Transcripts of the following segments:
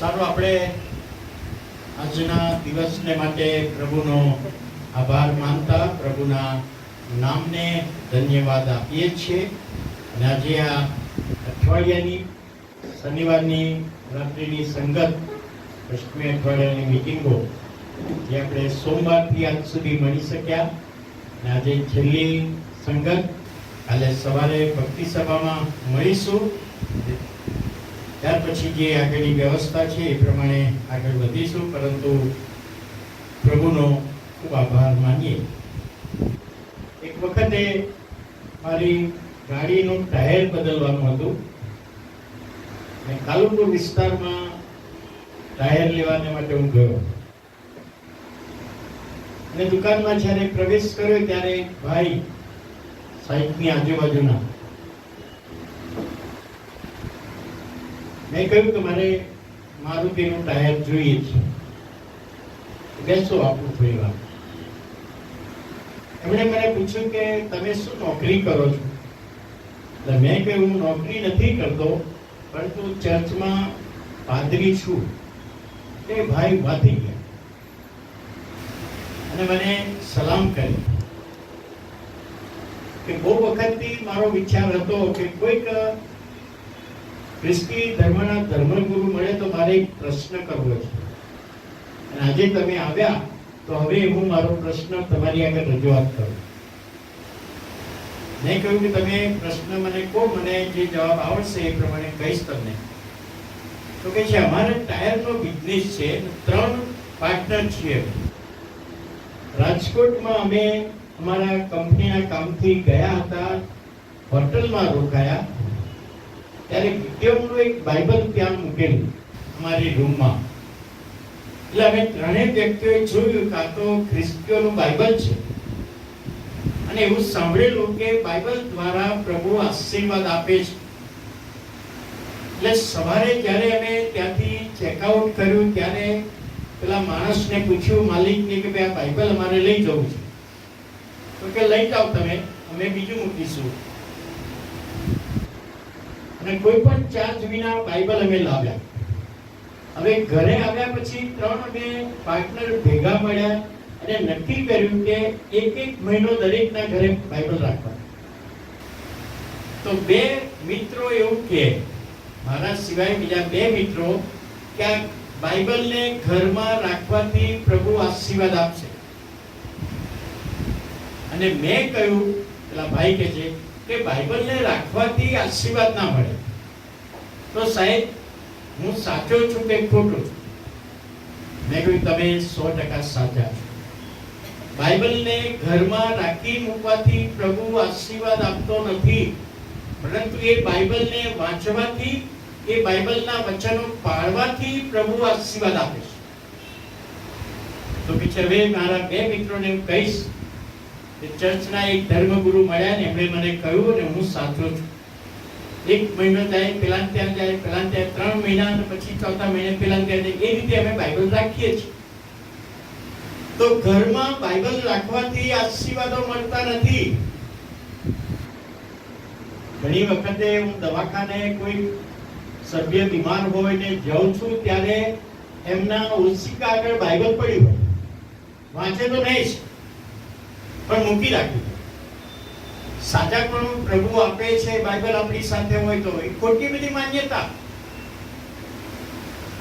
સારું, આપણે આજના દિવસને માટે પ્રભુનો આભાર માનતા પ્રભુના નામને ધન્યવાદ આપીએ છીએ. અને આજે આ અઠવાડિયાની શનિવારની રાત્રિની સંગત, પશ્ચિમી અઠવાડિયાની મિટિંગો જે આપણે સોમવારથી આજ સુધી મળી શક્યા, અને આજે છેલ્લી સંગત, કાલે સવારે ભક્તિ સભામાં મળીશું. ત્યાર પછી જે આગળની વ્યવસ્થા છે એ પ્રમાણે આગળ વધીશું, પરંતુ પ્રભુનો ખૂબ આભાર માનીએ. એક વખતે મારી ગાડીનું ટાયર બદલવાનું હતું અને કાલુપુર વિસ્તારમાં ટાયર લેવાને માટે હું ગયો અને દુકાનમાં જ્યારે પ્રવેશ કર્યો ત્યારે એક ભાઈ સાઈડની આજુબાજુના, મેં કહ્યું કે મારે મારુતિનું ટાયર જોઈએ છે, બેસો આપું થોડી વાર. એમણે મને પૂછ્યું કે તમે શું નોકરી કરો છો? એટલે મેં કહ્યું હું નોકરી નથી કરતો, પરંતુ ચર્ચમાં પાદરી છું. એ ભાઈ ઉભા થઈ ગયા અને મને સલામ કરી. કે બહુ વખતથી મારો વિચાર હતો કે કોઈક ખ્રિસ્તી ધર્મના ધર્મગુરુ મળે તો મારે એક પ્રશ્ન કરવો છે. અને આજે તમે આવ્યા તો હવે હું મારો પ્રશ્ન તમારી આગળ રજૂઆત કરું. મેં કહ્યું કે તમે પ્રશ્ન મને કહો, મને જે જવાબ આવડશે એ પ્રમાણે કહીશ તમને. તો કે છે અમારે ટાયરનો બિઝનેસ છે, 3 પાર્ટનર છીએ. રાજકોટમાં અમે અમારા કંપનીના કામથી ગયા હતા, હોટલમાં રોકાયા, ત્યારે ગિદ્યોનનું એક બાઇબલ ત્યાં મૂકેલું અમારી રૂમમાં. એટલે અમે ત્રણેય વ્યક્તિઓએ જોયું કે આ તો ખ્રિસ્તીઓનું બાઇબલ છે, અને એવું સાંભળેલું કે બાઇબલ દ્વારા પ્રભુ આશીર્વાદ આપે છે. એટલે સવારે જ્યારે અમે ત્યાંથી ચેકઆઉટ કર્યું ત્યારે પેલા માણસને પૂછ્યું, માલિકને, કે ભાઈ આ બાઇબલ અમારે લઈ જવું છે. તો કે લઈ જાઓ તમે, અમે બીજું મૂકીશું. અને કોઈ પણ ચાર્જ વિના બાઇબલ અમે લાવ્યા. હવે ઘરે આવ્યા પછી 3 અમે પાર્ટનર ભેગા મળ્યા અને નક્કી કર્યું કે એક મહિનો દરેકના ઘરે બાઇબલ રાખવા. તો 2 મિત્રો એવું કે, મારા સિવાય બીજા 2 મિત્રો, કે આ બાઇબલને ઘરમાં રાખવાથી પ્રભુ આશીર્વાદ આપશે. અને મેં કહ્યું, પેલા ભાઈ કહે છે કે બાઇબલને રાખવાથી આશીર્વાદ ના મળે. તો સાહેબ, હું સાચો છું કે ખોટો છું? મેં કહ્યું તમે 100% સાચા છો. બાઇબલને ઘરમાં રાખી મૂકવાથી પ્રભુ આશીર્વાદ આપતો નથી, પરંતુ એ બાઇબલને વાંચવાથી, એ બાઇબલના વચનો પાળવાથી પ્રભુ આશીર્વાદ આપે છે. તો પછી હવે મારા 2 મિત્રોને હું કહીશ, ચર્ચના એક ધર્મગુરુ મળ્યા ને એમણે મને કહ્યું અને હું સાચો છું. 1 મહિનો જાય, પેલા ત્યાં જાય, પેલા ત્યાં 3 મહિના, અને પછી 4થા મહિને પેલા ત્યાં જાય. એ રીતે અમે બાઇબલ રાખીએ છીએ. તો ઘરમાં બાઇબલ રાખવાથી આશીર્વાદો મળતા નથી. ઘણી વખતે હું દવાખાને કોઈ સભ્ય બીમાર હોય ને જાઉં છું, ત્યારે એમના ઓશિકા આગળ બાઇબલ પડી હોય, વાંચે તો નહીં જ, પણ મૂકી રાખ્યું. સાચા પણ પ્રભુ આપે છે, બાઇબલ આપણી સાથે હોય તો એ ખોટી બધી માન્યતા.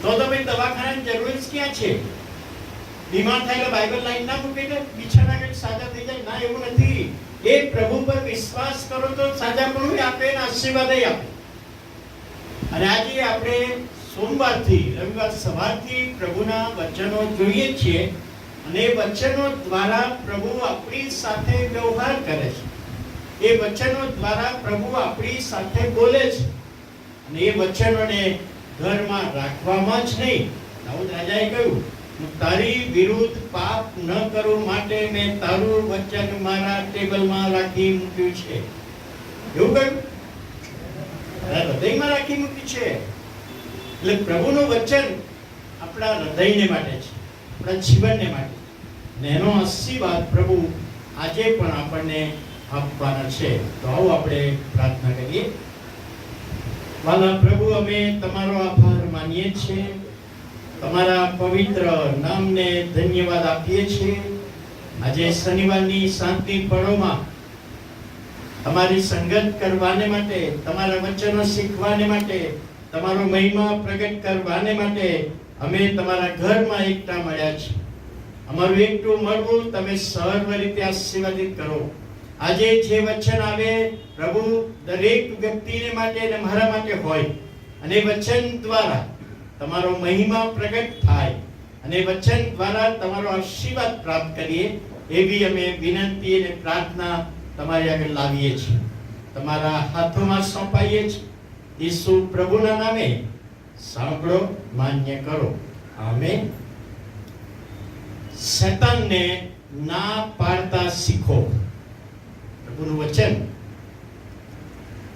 તો તમે દવાખાનાની જરૂર જ ક્યાં છે? બીમાર થયેલા બાઇબલ લાઈન ના મૂકે તો બિછાના આગળ સાજા થઈ જાય? ના, એવું નથી. એ પ્રભુ પર વિશ્વાસ કરો તો સાજા પણ આપે ને આશીર્વાદ આપે. અને આજે આપણે સોમવારથી રવિવાર સવારથી પ્રભુના વચનો જોઈએ છીએ, અને એ વચનો દ્વારા પ્રભુ આપણી સાથે વ્યવહાર કરે છે. એ વચનો દ્વારા પ્રભુ આપણી સાથે બોલે છે. અને એ વચનોને ઘરમાં રાખવામાં જ નહીં. દાઉદ રાજાએ કહ્યું, હું તારી વિરુદ્ધ પાપ ન કરું માટે મેં તારું વચન મારા ટેબલમાં રાખી મૂક્યું છે. એવું કહ્યું, હૃદયમાં રાખી મૂક્યું છે. એટલે પ્રભુનું વચન આપણા હૃદયને માટે છે, આપણા જીવનને માટે. ને એનો આશીર્વાદ પ્રભુ આજે પણ આપણને આપવાના છે. તો આવો આપણે પ્રાર્થના કરીએ. વાલા પ્રભુ, અમે તમારો આભાર માનીએ છીએ તમારા પવિત્ર નામને ધન્યવાદ આપીએ છીએ. આજે શનિવારની શાંતિ પળોમાં તમારી સંગત કરવાને માટે, તમારા વચનો શીખવાને માટે, તમારો મહિમા પ્રગટ કરવાને માટે અમે તમારા ઘરમાં એકઠા મળ્યા છીએ. અમારું એકઠું મળવું તમે સર્વ રીતે આશીર્વાદિત કરો. આજે જે વચન આવે પ્રભુ દરેક વ્યક્તિને માટે અને મારા માટે હોય, અને વચન દ્વારા તમારો મહિમા પ્રગટ થાય અને વચન દ્વારા તમારો આશીર્વાદ પ્રાપ્ત કરીએ એવી અમે વિનંતી અને પ્રાર્થના તમારી આગળ લાવીએ છીએ. તમારા હાથોમાં સોંપાઈએ છીએ. ઈસુ પ્રભુના નામે સાંભળો, માન્ય કરો. આમેન. શૈતાનને ના પાડતા શીખો. પ્રભુનું વચન.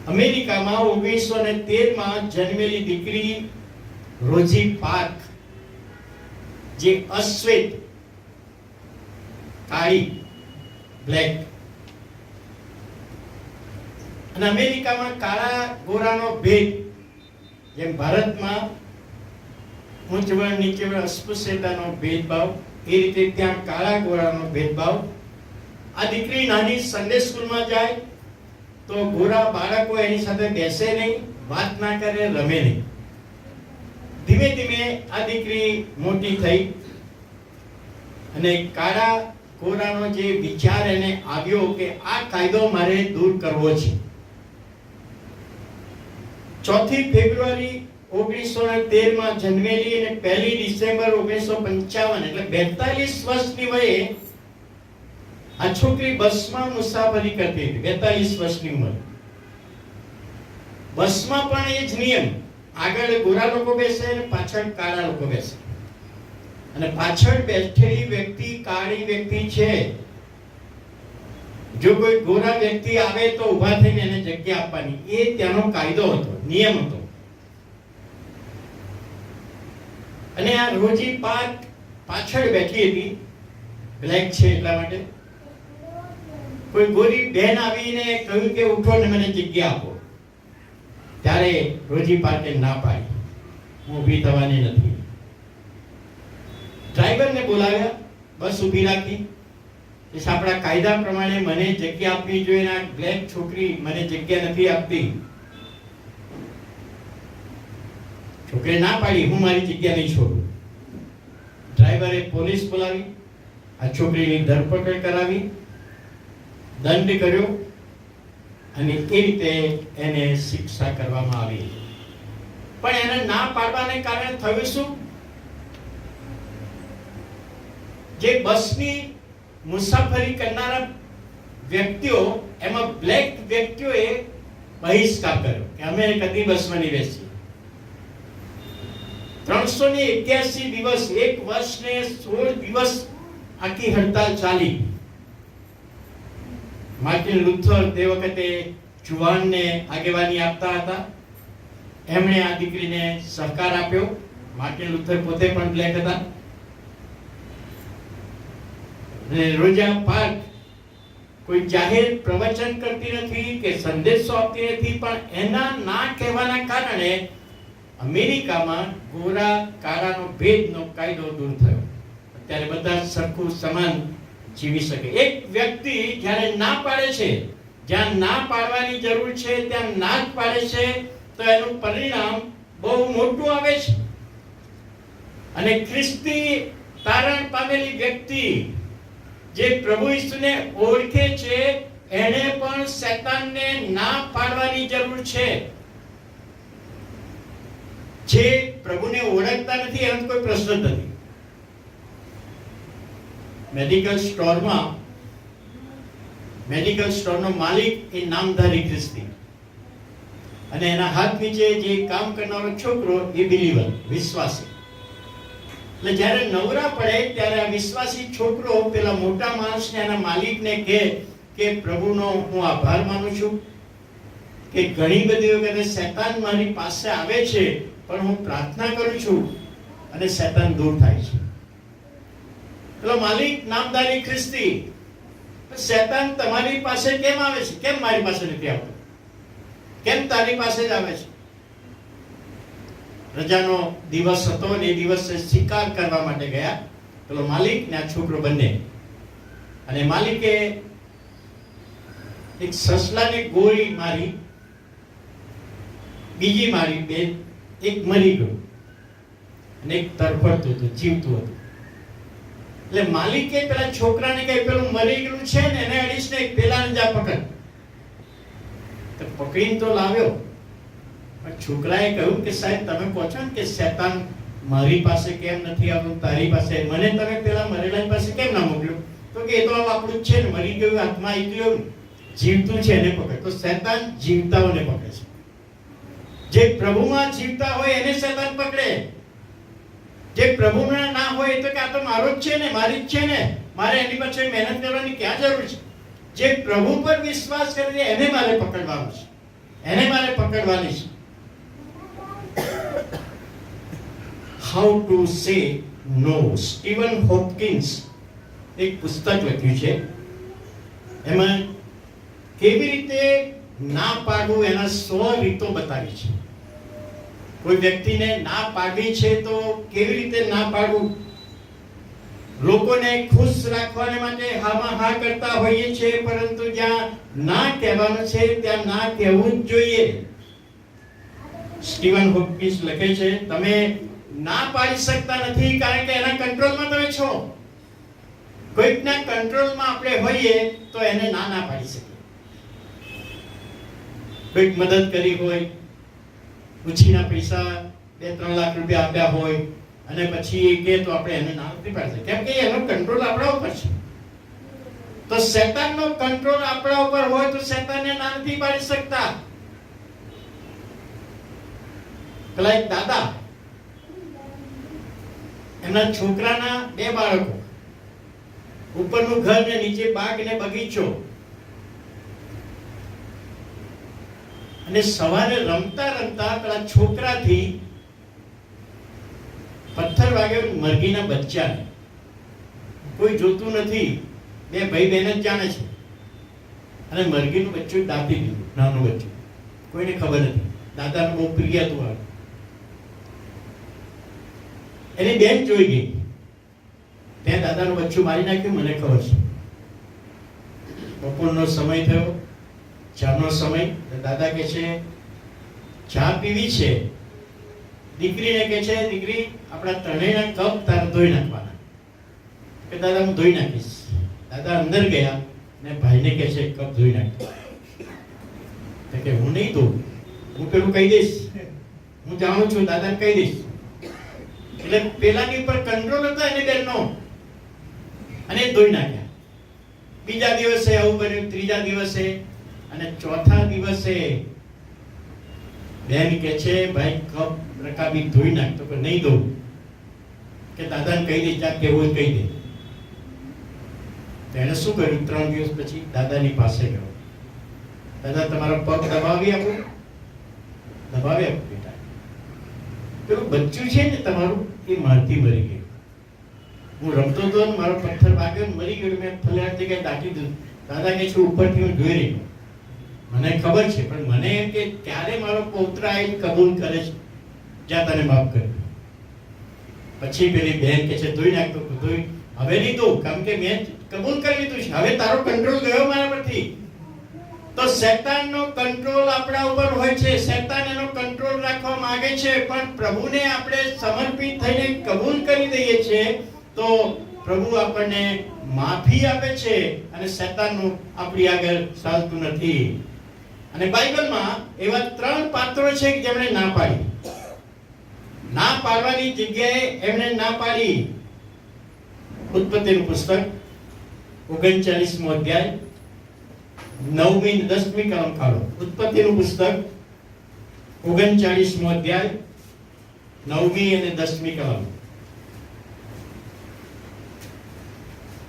અમેરિકામાં 1913માં જન્મેલી દીકરી રોઝી પાર્ક, જે અશ્વેત, કાળી, બ્લેક, અને અમેરિકામાં કાળા ગોરાનો ભેદ, જેમ ભારતમાં ઉચ્ચ વર્ણ નીચે વર્ણ અસ્પૃશ્યતાનો ભેદભાવ, એ રીતે ત્યાં કાળા ગોરાનો ભેદભાવ. આ દીકરી નાની સન્ડે સ્કૂલમાં જાય તો ગોરા બાળકો એની સાથે બેસે નહીં, વાત ના કરે, રમે નહીં. ધીમે ધીમે આ દીકરી મોટી થઈ અને કાળા ગોરાનો જે વિચાર એને આવ્યો કે આ કાયદો મારે દૂર કરવો છે. 4 ફેબ્રુઆરી 1913માં જન્મેલી અને 1 ડિસેમ્બર 1955 એટલે 42 વર્ષની વયે આ છોકરી બસમાં મુસાફરી કરતી હતી. 42 વર્ષની ઉંમર. બસમાં પણ એ જ નિયમ, આગળ ગોરા લોકો બેસે અને પાછળ કાળા લોકો બેસે, અને પાછળ બેઠેલી વ્યક્તિ કાળી વ્યક્તિ છે. જો કોઈ ગોરા વ્યક્તિ આવે તો ઊભા થઈને એને જગ્યા આપવાની. એ ત્યાંનો કાયદો હતો, નિયમ હતો. અને આ રોઝી પાર્ક પાછળ બેઠી હતી, બ્લેક છે એટલા માટે. કોઈ ગોરી બહેન આવીને કહ્યું કે ઉઠો ને મને જગ્યા આપો, ત્યારે રોઝી પાર્કે ના પાડી, હું ઊભી થવાની નથી. ડ્રાઈવરને બોલાવ્યા, બસ ઊભી રાખી. આપણા કાયદા પ્રમાણે મને જગ્યા આપવી જોઈએ, આ બ્લેક છોકરી મને જગ્યા નથી આપતી. છોકરી ના પાડી, હું મારી જગ્યા નહીં છોડું. ડ્રાઈવરે પોલીસ બોલાવી, આ છોકરીની ધરપકડ કરાવી, દંડ કર્યો અને એ રીતે એને શિક્ષા કરવામાં આવી. પણ એને ના પાડવાને કારણે થયું શું? જે બસની મુસાફરી કરનારા વ્યક્તિઓ, એમાં બ્લેક વ્યક્તિઓએ બહિષ્કાર કર્યો કે અમે કદી બસમાં નહીં બેસીએ. 381 દિવસ, 1 વર્ષ ને 16 દિવસ આખી હડતાલ ચાલી. માર્ટિન લુથર તે વખતે જુવાનને આગેવાની આપતા હતા. એમણે આ દીકરીને સહકાર આપ્યો. માર્ટિન લુથર પોતે પણ બ્લેક હતા. અને રોઝા પાર્ક કોઈ જાહેર પ્રવચન કરતી નથી કે સંદેશો આપતી નથી, પણ એના ના કહેવાના કારણે અમેરિકામાં ગોરા કાળાનો ભેદનો કાયદો દૂર થયો. અત્યારે બધા સરખું સમાન જીવી શકે. એક વ્યક્તિ જ્યારે ના પાડે છે, જ્યાં ના પાડવાની જરૂર છે ત્યાં ના જ પાડે છે, તો એનું પરિણામ બહુ મોટું આવે છે. અને ખ્રિસ્તી તારણ પામેલી વ્યક્તિ જે પ્રભુ ઈસુને ઓળખે છે, એને પણ શૈતાનને ના પાડવાની જરૂર છે. જે પ્રભુને ઓળખતા નથી એનો કોઈ પ્રશ્ન નથી. મેડિકલ સ્ટોરનો માલિક એ નામધારી ખ્રિસ્તી, અને એના હાથ નીચે જે કામ કરનારો છોકરો એ બિલીવર, વિશ્વાસી. એટલે જ્યારે નવરા પડે ત્યારે આ વિશ્વાસી છોકરો પેલા મોટા માણસને, એના માલિકને કહે કે પ્રભુનો હું આભાર માનું છું કે ઘણી બધી વખતે શૈતાન મારી પાસે આવે છે, પણ હું પ્રાર્થના કરું છું અને શૈતાન દૂર થાય છે. પેલો માલિક નામધારી ખ્રિસ્તી, શૈતાન તમારી પાસે કેમ આવે છે? કેમ મારી પાસે નથી આવતો? કેમ તારી પાસે જ આવે છે? રજાનો દિવસ હતો અને એ દિવસે શિકાર કરવા માટે ગયા પેલો માલિક ને આ છોકરો બંને. અને માલિકે એક સસલાને ગોળી મારી, બીજી મારી, બે, એક મરી ગયું અને એક તરફડતું હતું, જીવતું હતું. એટલે માલિકે પેલા છોકરાને કહે પેલું મરી ગયું છે ને એને અડીશ ને પેલાને જા પકડ. તો પકડીને તો લાવ્યો, પણ છોકરાએ કહ્યું કે સાહેબ તમે કહો છો ને કે શેતાન મારી પાસે કેમ નથી આવતું, તારી પાસે, મને તમે પેલા મરેલા પાસે કેમ ના મોકલ્યો? તો કે એ તો આપણું જ છે ને, મરી ગયું હાથમાં આવી ગયું, જીવતું છે એને પકડ. તો શેતાન જીવતાઓને પકડે છે. જે પ્રભુમાં જીવતા હોય એને શેતાન પકડે. જે પ્રભુના ના હોય તો કે આ તો મારો જ છે ને, મારી જ છે ને, મારે એની પાછળ મહેનત કરવાની ક્યાં જરૂર છે? જે પ્રભુ પર વિશ્વાસ કરે છે એને મારે પકડવાનું છે, એને મારે પકડવાની છે. How to say no. Steven Hopkins એક પુસ્તક લખ્યું છે, એમાં કેવી રીતે ના પાડવું એના 100 રીતો બતાવી છે. કોઈ વ્યક્તિને ના પાડવી છે તો કેવી રીતે ના પાડવું. લોકોને ખુશ રાખવાને માટે હામાં હા કરતા હોઈએ છીએ, પરંતુ જ્યાં ના કહેવાનું છે ત્યાં ના કહેવું જ જોઈએ. સ્ટીવન હોપકિન્સ લખે છે તમે ના પાડી શકતા નથી કારણ કે એના કંટ્રોલમાં તમે છો. કોઈકના કંટ્રોલમાં આપણે હોઈએ તો એને ના ના પાડી શકીએ. કોઈક મદદ કરી હોય, ઉછીના પૈસા 2-3 લાખ રૂપિયા આપ્યા હોય અને પછી એ કે તો આપણે એને ના નથી પાડી શકીએ, કેમ કે એનો કંટ્રોલ આપણા ઉપર છે. તો શેતાનનો કંટ્રોલ આપણા ઉપર હોય તો શેતાનને ના નથી પાડી શકતા. પેલા એક દાદા, એમના છોકરાના 2 બાળકો, ઉપરનું ઘર ને નીચે બાગ ને બગીચો, અને સવારે રમતા રમતા પેલા છોકરાથી પથ્થર વાગ્યો મરઘીના બચ્ચાને. કોઈ જોતું નથી, 2 ભાઈ બહેન જ જાણે છે. અને મરઘીનું બચ્ચું દાબી દીધું, નાનું બચ્ચું, કોઈને ખબર નથી. દાદાનું બહુ પ્રિય હતું આ. એની બેન જોઈ ગઈ, ત્યાં દાદાનું બચ્ચું મારી નાખ્યું, મને ખબર છે. બપોરનો સમય થયો, ચાનો સમય. દાદા કે છે ચા પીવી છે. દીકરીને કે છે દીકરી આપણા ત્રણેયના કપ તારે ધોઈ નાખવાના. કે દાદા હું ધોઈ નાખીશ. દાદા અંદર ગયા ને ભાઈને કે છે કપ ધોઈ નાખ. તો કે હું નહીં ધોઉં, હું પેલું કહી દઈશ, હું જાણું છું, દાદાને કહી દઈશ. એટલે પેલાની ઉપર કંટ્રોલ હતો એની બેનનો, અને ધોઈ નાખ્યા. બીજા દિવસે આવું બન્યું, ત્રીજા દિવસે, અને ચોથા દિવસે બેન કે છે ભાઈ કપ રકાબી ધોઈ નાખ. તો કે નહીં દઉં, કે દાદાને કહી દે, ચા કેવું કહી દે. તો એને શું કર્યું, 3 દિવસ પછી દાદાની પાસે ગયો. દાદા તમારા પગ દબાવી આપો. દબાવી આપો બેટા. પેલું બચ્ચું છે ને તમારું, એ મારથી મરી ગયું. હું રમતો હતો ને મારો પથ્થર વાગ્યો ને મરી ગયો. મેં ફલાણ જગ્યાએ દાટી દીધું. દાદા કે છે ઉપરથી હું જોઈ રહ્યો, મને ખબર છે, પણ મને એમ કે ક્યારે મારો પૌત્ર આવીને કબૂલ કરે છે, જ્યાં તને માફ કર્યું. પછી પેલી બહેન કે છે ધોઈ નાખતો. ધોઈ હવે નહીં દઉં, કારણ કે મેં કબૂલ કરી લીધું છે, હવે તારો કંટ્રોલ ગયો મારા પરથી. તો શેતાનનો કંટ્રોલ આપણા ઉપર હોય છે. શેતાન એનો કંટ્રોલ રાખવા માંગે છે, પણ પ્રભુને આપણે સમર્પિત થઈને કબૂલ કરી દઈએ છીએ તો પ્રભુ આપણને માફી આપે છે અને શેતાનનું આપણી આગળ ચાલતું નથી. અને બાઇબલમાં એવા 3 પાત્રો છે કે જેમણે ના પાડી. ના પાડવાની જગ્યાએ એમણે ના પાડી. ઉત્પત્તિનું પુસ્તક 39મો અધ્યાય 9મી અને 10મી કલમ કાઢો. ઉત્પત્તિનું પુસ્તક 39મો અધ્યાય 9મી અને 10મી કલમ.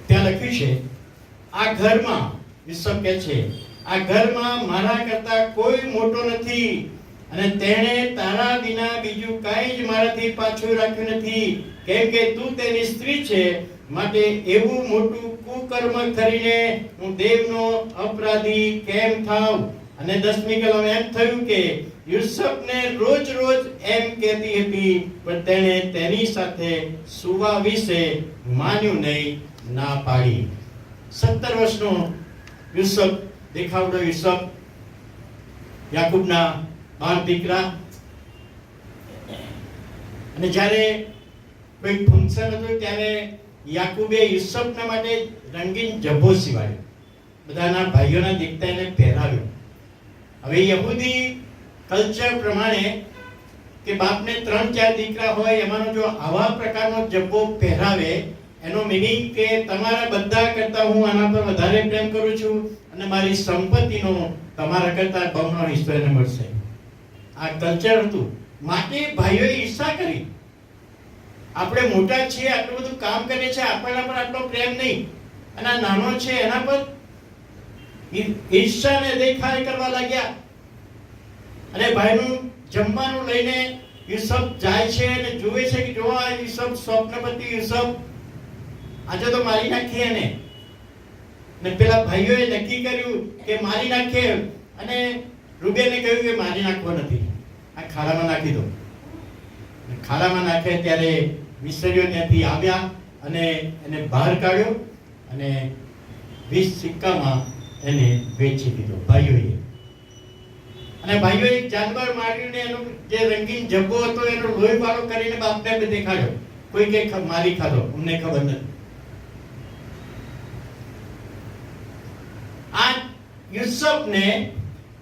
ત્યાં લખ્યું છે આ ઘરમાં, વિશ્વ કહે છે, આ ઘરમાં મારા કરતા કોઈ મોટો નથી, અને તેણે તારા વિના બીજું કાંઈ જ મારાથી પાછું રાખ્યું નથી, કેમ કે તું તેની સ્ત્રી છે. માટે એવું મોટું કુકર્મ કરીને હું દેવનો અપરાધી કેમ થાઉં? અને 10મી કલમ એમ થયું કે યુસુફને રોજ રોજ એમ કહેતી હતી, પણ તેણે તેની સાથે સુવા વિશે માન્યું નહીં, ના પાડી. 17 વર્ષનો યુસુફ, દેખાવડો યુસુફ, યાકૂબના 12 દીકરા. અને જ્યારે કોઈ ફંક્શન હતું ત્યારે યાકૂબે યુસુફના માટે રંગીન જબ્બો સીવાડ્યો, બધાના ભાઈઓના દીકરા એને પહેરાવ્યો. હવે યહૂદી કલ્ચર પ્રમાણે કે બાપને 3-4 દીકરા હોય એમાંનો જો આવા પ્રકારનો જબ્બો પહેરાવે, એનો મીનિંગ કે તમારા બધા કરતા હું આના પર વધારે પ્રેમ કરું છું અને મારી સંપત્તિનો તમારા કરતા બમણો હિસ્સો એને મળશે. આ કલ્ચર હતું. માટે ભાઈઓએ ઈર્ષા કરી, આપણે મોટા છીએ, આટલું બધું કામ કરે છે, આપણા પર આટલો પ્રેમ નહીં, અને આ નાનો છે એના પર ઈર્ષા ને દેખાડ કરવા લાગ્યા. અને ભાઈનું જમવાનું લઈને યુસુફ જાય છે અને જોવે છે કે જો આ યુસુફ સ્વપ્નપતિ યુસુફ, આજે તો મારી નાખીએ એને. ને પેલા ભાઈઓએ નક્કી કર્યું કે મારી નાખીએ, અને રૂબેને કહ્યું કે મારી નાખવો નથી, આ ખાડામાં નાખી દો. ખાડામાં નાખે ત્યારે મિસ્ત્રીઓ ત્યાંથી આવ્યા અને એને બહાર કાઢ્યો અને 20 સિક્કામાં એને વેચી દીધો ભાઈઓએ. અને ભાઈઓએ એક જાનવર મારીને એનો જે રંગીન જબ્બો હતો એનો લોહી વાળો કરીને બાપને દેખાડ્યો. કોઈ કે મારી ખાધો, અમને ખબર નથી. આ યુસુફને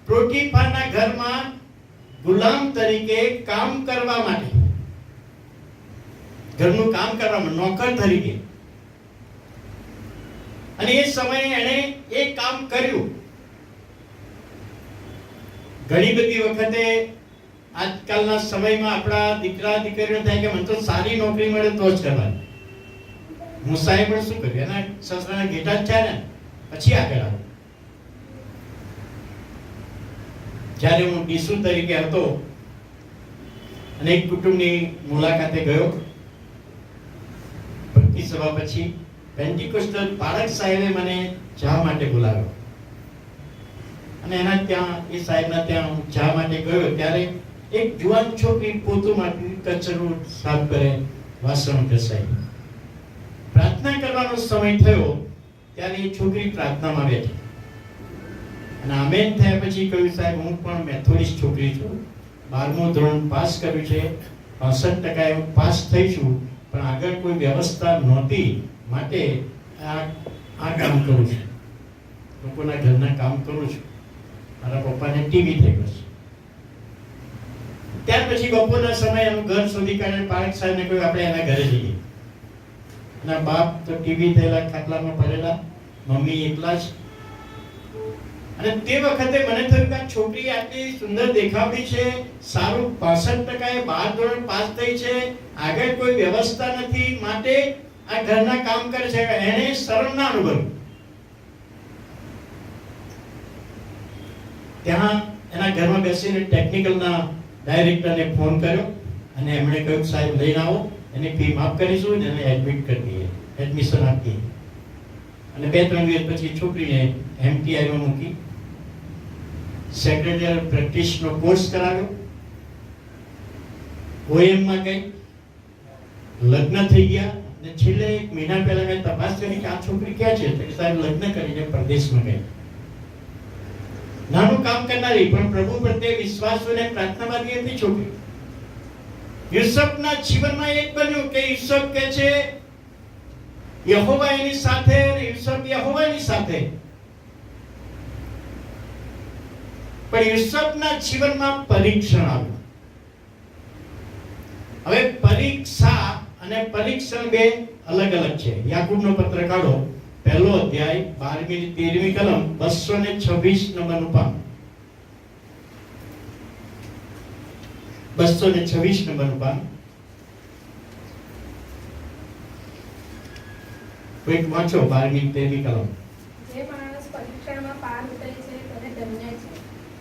પોટીફારના ઘરમાં ગુલામ તરીકે કામ કરવા માટે, ઘરનું કામ કરવામાં નોકર તરીકે, અને એ સમયે એણે એ કામ કર્યું. ઘણી બધી વખતે આજકાલના સમયમાં આપણા દીકરા દીકરીઓ થાય કે મને તો સારી નોકરી મળે તો જ કરવાની. મુસાએ પણ શું કર્યું, એના સસરાના ઘેટા જ છે ને, પછી આગળ આવ્યો. જ્યારે હું ડીસુ તરીકે હતો અને એક કુટુંબની મુલાકાતે ગયો, ભક્તિ સભા પછી પેન્ટિકોસ્ટલ પાળક સાહેબે મને ચા માટે બોલાવ્યો. અને એના ત્યાં, એ સાહેબના ત્યાં હું ચા માટે ગયો ત્યારે એક જુવાન છોકરી પોતું માટે કચરો સાફ કરે, વાસણ ઘસાય. પ્રાર્થના કરવાનો સમય થયો ત્યારે એ છોકરી પ્રાર્થનામાં બેઠી. અને આમેન થયા પછી કહ્યું, સાહેબ હું પણ મેથોડિસ્ટ છોકરી છું, 12મું ધોરણ પાસ કર્યું છે, 65% હું પાસ થઈ છું, પણ આગળ કોઈ વ્યવસ્થા નહોતી, માટે આ કામ કરું છું, લોકોના ઘરના કામ કરું છું. મારા પપ્પાને ટીવી થઈ ગયું. ત્યાર પછી બપોરના સમયે એનું ઘર શોધી કાઢીને પારક સાહેબને કહ્યું આપણે એના ઘરે જઈએ. એના બાપ તો ટીવી થયેલા ખાટલામાં પડેલા, મમ્મી એકલા જ. અને તે વખતે મને થયું કે આ છોકરી આટલી સુંદર દેખાવડી છે, સારું 65% 12 ધોરણ પાસ થઈ છે, આગળ કોઈ વ્યવસ્થા નથી, માટે આ ઘરના કામ કરે છે. એને શરમ ના અનુભવી. ત્યાં એના ઘરમાં બેસીને ટેકનિકલના ડાયરેક્ટરને ફોન કર્યો અને એમણે કહ્યું સાહેબ લઈને આવો, એની ફી માફ કરીશું અને એને એડમિટ કરી દઈએ, એડમિશન આપીએ. અને 2-3 દિવસ પછી છોકરીને એમટીઆઈમાં મૂકી, સેક્રેટરીયલ પ્રેક્ટિસનો કોર્સ કરાવ્યો, ઓએમમાં ગઈ, લગ્ન થઈ ગયા. અને છેલ્લે 1 મહિના પહેલા મેં તપાસ કરી કે આ છોકરી ક્યાં છે, તો સાહેબ લગ્ન કરીને પરદેશમાં ગઈ. નાનું કામ કરનારી પણ પ્રભુ પ્રત્યે વિશ્વાસુ અને પ્રાર્થનાવાદી હતી છોકરી. યુસુફના જીવનમાં એક બન્યું કે યુસુફ કહે છે યહોવા એની સાથે, અને યુસુફ યહોવાની સાથે. પણ યુસુફના જીવનમાં પરીક્ષણ આવ્યું. હવે પરીક્ષા અને પરીક્ષણ બે અલગ અલગ છે. યાકૂબનો પત્ર કાઢો, 1લો અધ્યાય 12મી 13મી કલમ 226 નંબરનું પાન. 226 નંબરનું પાન. કોઈક વાંચો 12મી 13મી કલમ. જે માણસ પરીક્ષણમાં પાર ઉતરે છે તેને ધન્ય છે,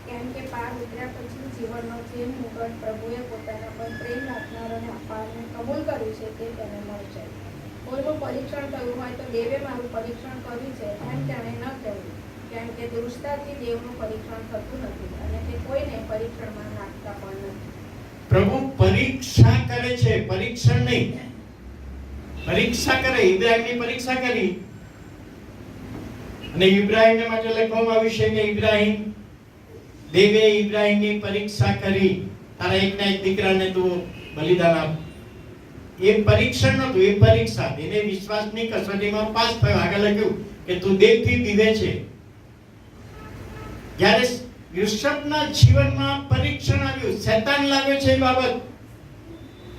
કેમ કે પાર ઉતર્યા પછી જીવનનો જે મુગટ પ્રભુએ પોતાના પર પ્રેમ રાખનારાને આપવાને કબૂલ કર્યું છે તે તેને મળશે. કોઈનું પરીક્ષણ થયું હોય તો દેવે મારું પરીક્ષણ કર્યું છે એમ તેણે ન કહેવું, કેમ કે દુષ્ટતાથી દેવનું પરીક્ષણ થતું નથી અને તે કોઈને પરીક્ષણમાં નાખતા પણ નથી. પ્રભુ પરીક્ષા કરે છે, પરીક્ષણ નહીં. પરીક્ષા કરે. ઇબ્રાહીમની પરીક્ષા કરી અને ઇબ્રાહીમને માટે લખવામાં આવ્યું છે કે ઇબ્રાહીમ, દેવે ઇબ્રાહીમની પરીક્ષા કરી, તારા એકના એક દીકરાને તું બલિદાન આપ. એ પરીક્ષણ નતું, એ પરીક્ષા. એને વિશ્વાસની કસોટીમાં પાસ થયો. આગળ લખ્યું કે તું દેવથી બીવે છે. જ્યારે યુસુફના જીવનમાં પરીક્ષણ આવ્યું, શૈતાન લાવ્યો છે એ બાબત.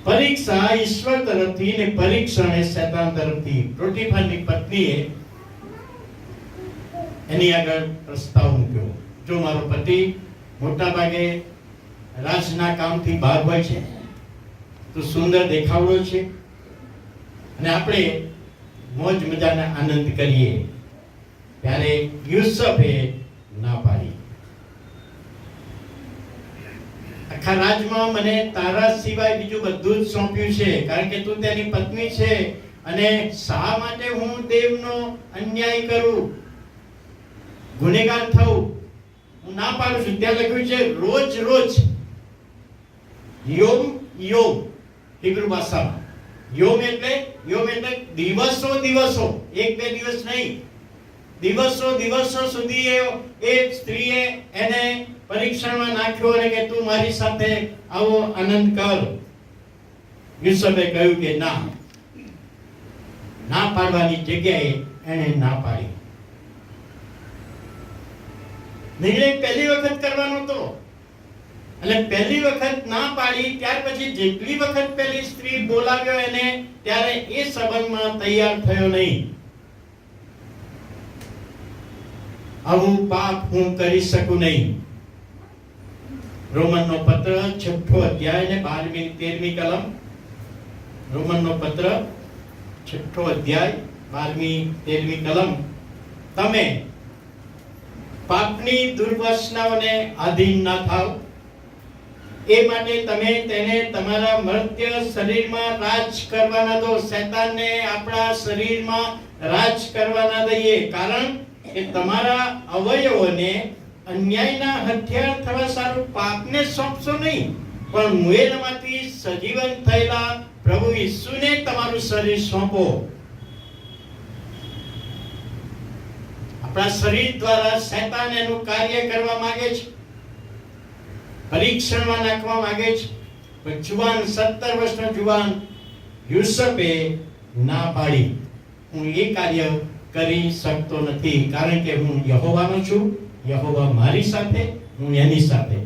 પરીક્ષા ઈશ્વર તરફથી ને પરીક્ષણ એ શૈતાન તરફથી. પોટીફરની પત્નીએ એની આગળ પ્રસ્તાવ મૂક્યો, જો મારો પતિ મોટા ભાગે રાજના કામથી બહાર હોય છે, તો સુંદર દેખાવડો છે અને આપણે મોજ મજાના આનંદ કરીએ, ત્યારે યુસુફે ના પાડી. આખા રાજમાં મને તારા સિવાય બીજું બધું જ સોંપ્યું છે, કારણ કે તું તેની પત્ની છે, અને શા માટે હું દેવનો અન્યાય કરું, ગુનેગાર થઉં? હું ના પાડું છું. ત્યાં લખ્યું છે રોજ રોજ. યોમ યોમ હિબ્રુ ભાષામાં યોમ એટલે દિવસો દિવસો, એક બે દિવસ નહીં, દિવસો દિવસો સુધી એ સ્ત્રીએ એને પરીક્ષણમાં નાખ્યો અને કે તું મારી સાથે આવો આનંદ કર. યુસુફે કહ્યું કે ના પાડવાની જગ્યાએ એને ના પાડી. નિર્ણય પહેલી વખત કરવાનો હતો અને પહેલી વખત ના પાડી, ત્યાર પછી જેટલી વખત પેલી સ્ત્રી બોલાવ્યો એને, ત્યારે એ સંબંધમાં તૈયાર થયો નહીં. આવું પાપ હું કરી શકું નહીં. રોમનનો પત્ર 6 અધ્યાય ને 12મી 13મી કલમ. રોમનનો પત્ર 6 અધ્યાય 12મી 13મી કલમ. તમે પાપની દુર્વાસનાઓને આધીન ના થાવ, એ માટે તમે તેને તમારા મર્ત્ય શરીરમાં રાજ કરવાના દો. શૈતાનને આપણા શરીરમાં રાજ કરવાના દઈએ, કારણ કે તમારા અવયવોને અન્યાયના હથિયાર થવા સારું પાપને સોંપશો નહીં, પણ મુએલમાંથી સજીવન થયેલા પ્રભુ ઈસુને તમારું શરીર સોંપો. આપણા શરીર દ્વારા શૈતાન એનું કાર્ય કરવા માંગે છે, પરીક્ષણમાં નાખવા માંગે છે. પણ જુવાન 17 વર્ષનો જુવાન યુસુફે ના પાડી, હું એ કાર્ય કરી શકતો નથી, કારણ કે હું યહોવાનો છું, યહોવા મારી સાથે, હું એની સાથે.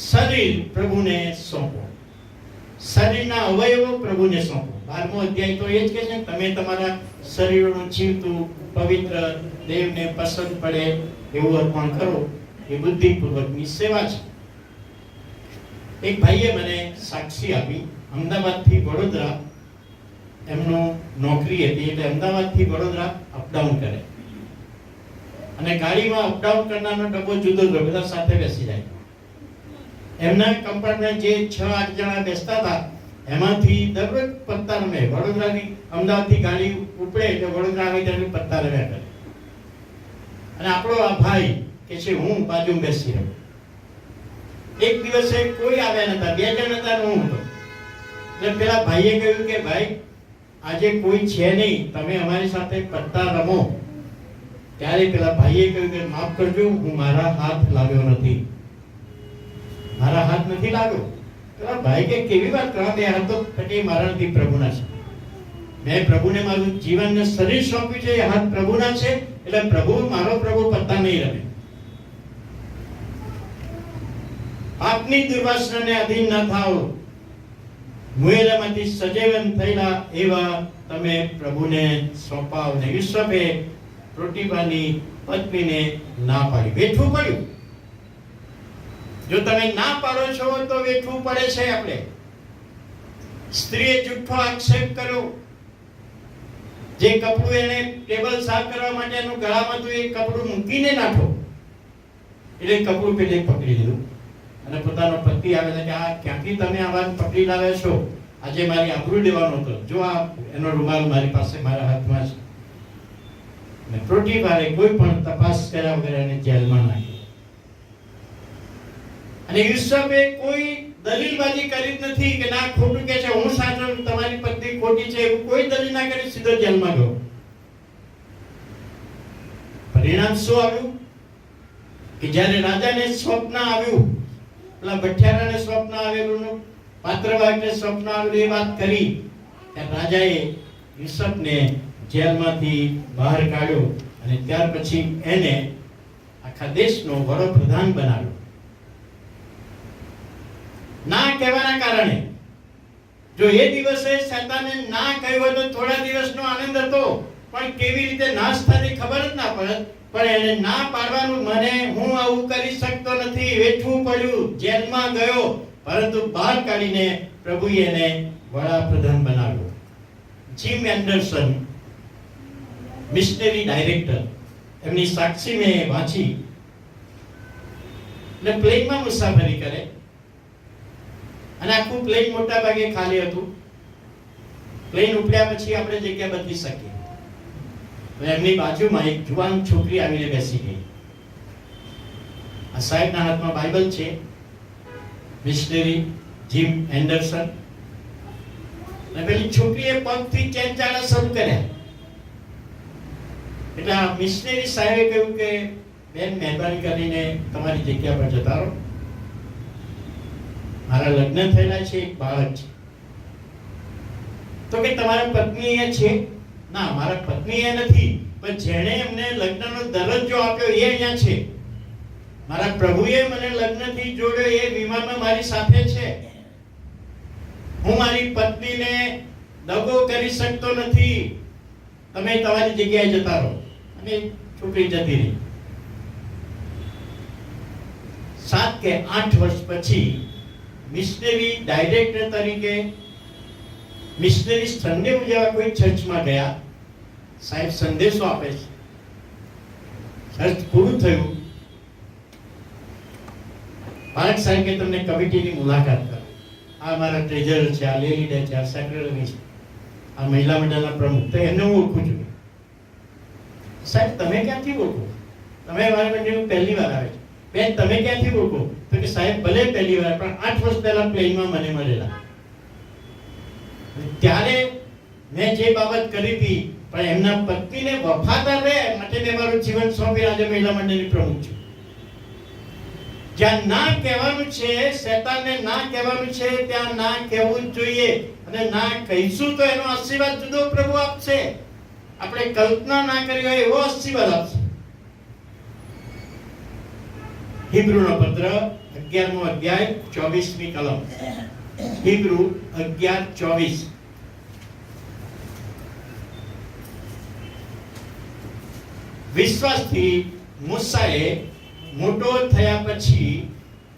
શરીર પ્રભુને સોંપો, શરીરના અવયવો પ્રભુને સોંપો. 12મો અધ્યાય તો એ જ કહે છે, તમે તમારા શરીરનું જીવતું પવિત્ર દેવને પસંદ પડે એવું અર્પણ કરો, એ બુદ્ધિપૂર્વકની સેવા છે. એક ભાઈએ મને સાક્ષી આપી, અમદાવાદથી વડોદરા એમનું નોકરી હતી, એટલે અમદાવાદથી વડોદરા અપડાઉન કરે અને ગાડીમાં અપડાઉન કરનારનો ડબ્બો જુદો જુદો, બધા સાથે બેસી જાય. એમના કમ્પાર્ટમેન્ટ જે 6-8 જણા બેસતા હતા, એમાંથી દરરોજ પત્તા રમે. વડોદરાની અમદાવાદથી ગાડી ઉપડે એટલે વડોદરા આવી ત્યારે પત્તા રમ્યા કરે. અને આપણો આ ભાઈ કે છે હું બાજુ બેસી રહ્યો. એક દિવસે કોઈ આવ્યા નતા, 2 જણ હતા, હું હતો. એટલે પેલા ભાઈએ કહ્યું કે ભાઈ આજે કોઈ છે નહીં, તમે અમારી સાથે પત્તા રમો. ત્યારે પેલા ભાઈએ કહ્યું કે માફ કરજો, હું મારા હાથ લાવ્યો નથી, મારા હાથ નથી લાવ્યો. પેલા ભાઈ કે કેવી વાત કરો, 2 હાથ તો કે મારા નથી, પ્રભુના છે. મેં પ્રભુને મારું જીવન ને શરીર સોંપ્યું છે, એ હાથ પ્રભુના છે, એટલે પ્રભુ મારો પ્રભુ પત્તા નહીં રમે. પાપની દુર્વાસનાને અધીન ન થાઓ, મુએલામાંથી સજીવન થયેલા એવા તમે પ્રભુને સોંપાઓ. ને યુસુફે પોટીફારની પત્નીને ના પાડી, વેઠવું પડ્યું. જો તમે ના પાડો છો તો વેઠવું પડે છે. આપણે સ્ત્રીએ જુઠ્ઠો આક્ષેપ કર્યો, જે કપડું એને ટેબલ સાફ કરવા માટેનું ગળામાં હતું, એ કપડું મૂકીને નાખો, એટલે કપડું પેલે પકડી લીધું અને પોતાનો પતિ આવે કે આ ક્યાંથી તમે આ વાત પકડી લાવ્યા છો, આજે મારી આબરૂ લેવાનો હતો, જો આ એનો રૂમાલ મારી પાસે મારા હાથમાં છે. અને પોટીફારે કોઈ પણ તપાસ કર્યા વગર એને જેલમાં નાખ્યો. અને યુસુફે કોઈ દલીલબાજી કરી જ નથી કે ના ખોટું કે છે, હું સાચો છું, તમારી પત્ની ખોટી છે, એવું કોઈ દલીલ ના કરી, સીધો જેલમાં ગયો. પરિણામ શું આવ્યું કે જ્યારે રાજાને સ્વપ્ન આવ્યું, પેલા ભઠિયારાને સ્વપ્ન આવેલું, પાત્રવાહકને સ્વપ્ન આવેલું, એ વાત કરી ત્યારે રાજાએ યુસુફને જેલમાંથી બહાર કાઢ્યો અને ત્યાર પછી એને આખા દેશનો વડાપ્રધાન બનાવ્યો. ના કહેવાના કારણે, જો એ દિવસે શેતાને ના કહ્યું તો થોડા દિવસનો આનંદ હતો, પણ કેવી રીતે નાશ થાય ખબર જ ના પડે. પણ એને ના પાડવાનું, મને હું આવું કરી શકતો નથી, વેઠવું પડ્યું, જેલમાં ગયો, પરંતુ બહાર કાઢીને પ્રભુએ એને વડાપ્રધાન બનાવ્યો. જીમ એન્ડરસન, મિશનરી ડાયરેક્ટર, એમની સાક્ષી મેં વાંચી. એટલે પ્લેનમાં મુસાફરી કરે અને આખું પ્લેન મોટા ભાગે ખાલી હતું. પ્લેન ઉપડ્યા પછી આપણે જગ્યા બદલી શકીએ. એમની બાજુમાં એક જુવાન છોકરી આવીને બેસી ગઈ. આ સાહેબના હાથમાં બાઇબલ છે. Missionary gym Anderson. અને પેલી છોકરીએ પગથી ચેંચાડા શરૂ કર્યા. એટલે આ મિશનરી સાહેબે કહ્યું કે બેન, મહેરબાની કરીને તમારી જગ્યા પર જતા રહો. મારા લગ્ન થયેલા છે, એક બાળક છે. તો કે તમારા પત્ની એ છે? ના, મારા પત્ની એ નથી, પણ જેણે એમને લગ્નનો દરજ્જો આપ્યો એ અહીંયા છે. મારા પ્રભુએ મને લગ્નથી જોડ્યો, એ વિમાનમાં મારી સાથે છે. હું મારી પત્નીને દગો કરી શકતો નથી. તમે તમારી જગ્યાએ જતા રહો. અને છોકરી જતી રહી. 7 કે 8 વર્ષ પછી મિશનરી ડાયરેક્ટર તરીકે મિશનરી સન્ડે ઉજવવા કોઈ ચર્ચમાં ગયા. સાહેબ સંદેશો આપે છે. ચર્ચ પૂરું થયું. બાળક સાહેબ કે તમને કમિટીની મુલાકાત કરો. આ મારા ટ્રેઝરર છે, આ લેડીડર છે, આ સેક્રેટરી છે, આ મહિલા મંડળના પ્રમુખ. તો એમને હું ઓળખું છું. સાહેબ તમે ક્યાંથી ઓળખો? તમે મારા મંડળમાં પહેલી વાર આવે છે. બેન તમે ક્યાંથી ઓળખો? તો કે સાહેબ ભલે પહેલી વાર, પણ 8 વર્ષ પહેલા પ્લેનમાં મને મળેલા. ત્યારે મેં જે બાબત કરી હતી, પણ એમના પત્નીને વફાદાર રહે માટે મેં મારું જીવન સોંપી આજે મહિલા મંડળની પ્રમુખ છું. જ્યાં ના કહેવાનું છે, શેતાનને ના કહેવાનું છે, ત્યાં ના કહેવું જ જોઈએ. અને ના કહીશું તો એનો આશીર્વાદ જુદો પ્રભુ આપશે. આપણે કલ્પના ના કરી હોય એવો આશીર્વાદ આપશે. હિબ્રુનો પત્ર 11મો અધ્યાય 24મી કલમ. હિબ્રુ 11:24. વિશ્વાસથી મૂસાએ મોટો થયા પછી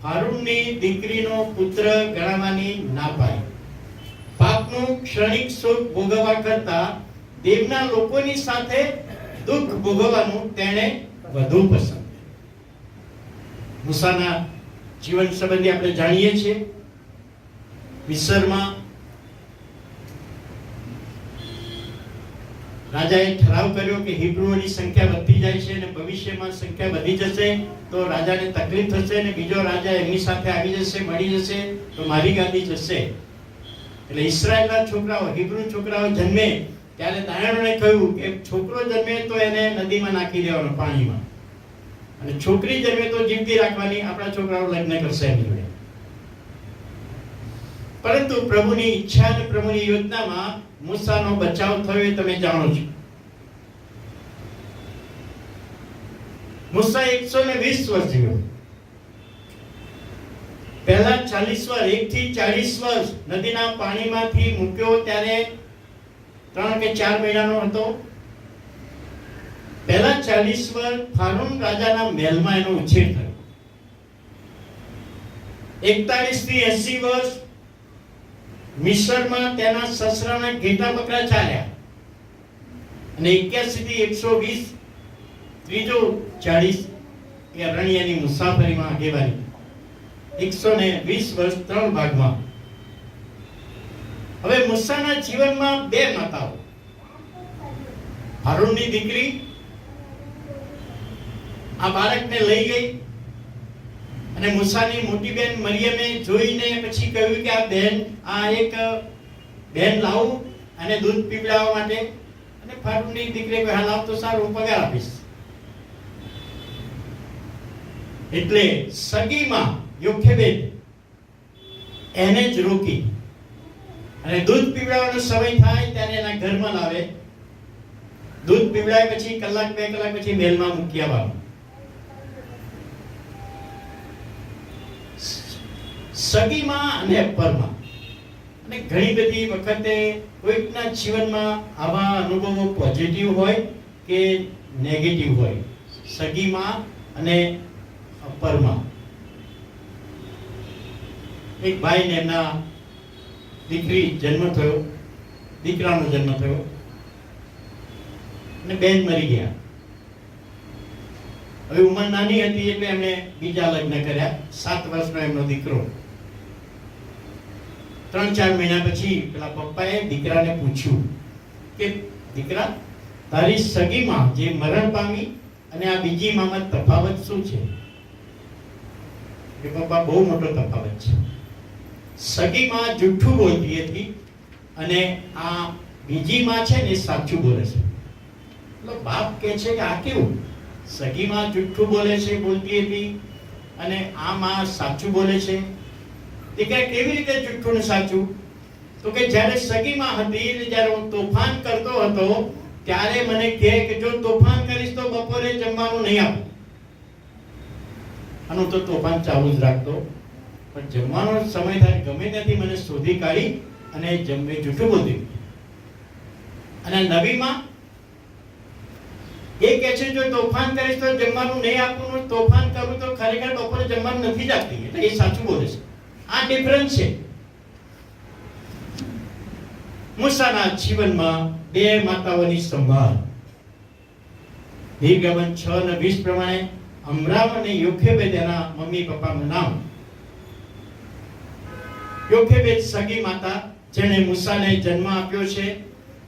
હારૂનની દીકરીનો પુત્ર ગણાવવાની ના પાડી. પાપનું ક્ષણિક સુખ ભોગવવા કરતા દેવના લોકોની સાથે દુઃખ ભોગવવાનું તેણે વધુ પસંદ. મૂસાના જીવન સંબંધી આપણે જાણીએ છીએ. મિસ્રમાં રાજાએ ઠરાવ કર્યો કે હિબ્રુઓની સંખ્યા વધતી જાય છે અને ભવિષ્યમાં સંખ્યા વધી જશે તો રાજાને તકલીફ થશે અને બીજો રાજા એમની સાથે આવી જશે, મળી જશે તો મારી ગાદી જશે. એટલે ઇસ્રાયેલના છોકરાઓ, હિબ્રુ છોકરાઓ જન્મે ત્યારે દાયાણોને કહ્યું કે છોકરો જન્મે તો એને નદીમાં નાખી દેવાનો, પાણીમાં, અને છોકરી જન્મે તો જીવતી રાખવાની. આપણા છોકરાઓ લગ્ન કરશે એની જોડે. પરંતુ પ્રભુની ઈચ્છા અને પ્રભુની યોજનામાં મૂસાનો બચાવ થયો એ તમે જાણો છો. મૂસા 120 વર્ષ જીવ્યો. પહેલા 40 વર્ષ, 1 થી 40 વર્ષ નદીના પાણીમાંથી મૂક્યો ત્યારે 3 કે 4 મહિનાનો હતો. પહેલા 40 વર્ષ ફારૂન રાજાના મહેલમાં એનો ઉછેર થયો. 41 થી 80 વર્ષ મિસ્રમાં તેના સસરાના ઘેટા બકરા ચાલ્યા. અને 81 થી 120 ત્રીજો 40 એ અરણ્યની મુસાફરીમાં આગેવાની. 120 વર્ષ 3 ભાગમાં. હવે મૂસાના જીવનમાં 2 માતાઓ, હારૂનની દીકરી આ બાળકને લઈ ગઈ અને મૂસાની મોટી બેન મરિયમે જોઈને પછી કહ્યું કે આ એક બેન લાવું અને દૂધ પીવડાવવા માટે. અને ફારૂનની દીકરી કહે, હા લાવ તો સારું, હું પગાર આપીશ. એટલે સગીમાં યોખેબેદ એને જ રોકી અને દૂધ પીવડાવવાનો સમય થાય ત્યારે એના ઘરમાં લાવે. દૂધ પીવડાય પછી કલાક 2 કલાક પછી મહેલમાં મૂકી આવવાનું. સગીમાં અને અપરમાં. અને ઘણી બધી વખતે કોઈકના જીવનમાં આવા અનુભવો પોઝિટિવ હોય કે નેગેટિવ હોય, સગીમાં અને અપરમાં. એક ભાઈને એમના દીકરાનો જન્મ થયો અને બેન મરી ગયા. હવે ઉંમર નાની હતી એટલે એમણે બીજા લગ્ન કર્યા. 7 વર્ષનો એમનો દીકરો. 3-4 મહિના પછી પેલા પપ્પાએ દીકરાને પૂછ્યું કે દીકરા, તારી સગીમાં જે મરણ પામી અને આ બીજી મામાં તફાવત શું છે? કે પપ્પા, બહુ મોટો તફાવત છે. સગીમાં જૂઠું બોલતી હતી અને આ બીજી માં છે ને સાચું બોલે છે. એટલે બાપ કહે છે કે આ કેવું? સગીમાં જૂઠું બોલતી હતી અને આ માં સાચું બોલે છે. તે કે કેવી રીતે જૂઠું ને સાચું? તો કે જ્યારે સગીમાં હતી ને જ્યારે હું તોફાન કરતો હતો ત્યારે મને કહે કે જો તોફાન કરીશ તો બપોરે જમવાનું નહીં આપું. આનું તો તોફાન ચાલુ જ રાખતો, પણ જમવાનો સમય થાય ગમે ત્યાંથી મને શોધી કાઢી અને જૂઠું બોલતી. અને નબીમાં એ કહે છે જો તોફાન કરીશ તો જમવાનું નહીં આપવું, તોફાન કરું તો ખરેખર બપોરે જમવાનું નથી જ આપતી. એટલે એ સાચું બોલે છે. આ ડિફરન્સ છે. મૂસાના જીવનમાં 2 માતાઓની સંભાળ. નિર્ગમન 6:20 પ્રમાણે અમરામ અને યોખેબેદ એના મમ્મી પપ્પાનું નામ. યોખેબેદ સગી માતા જેણે મૂસાને જન્મ આપ્યો છે.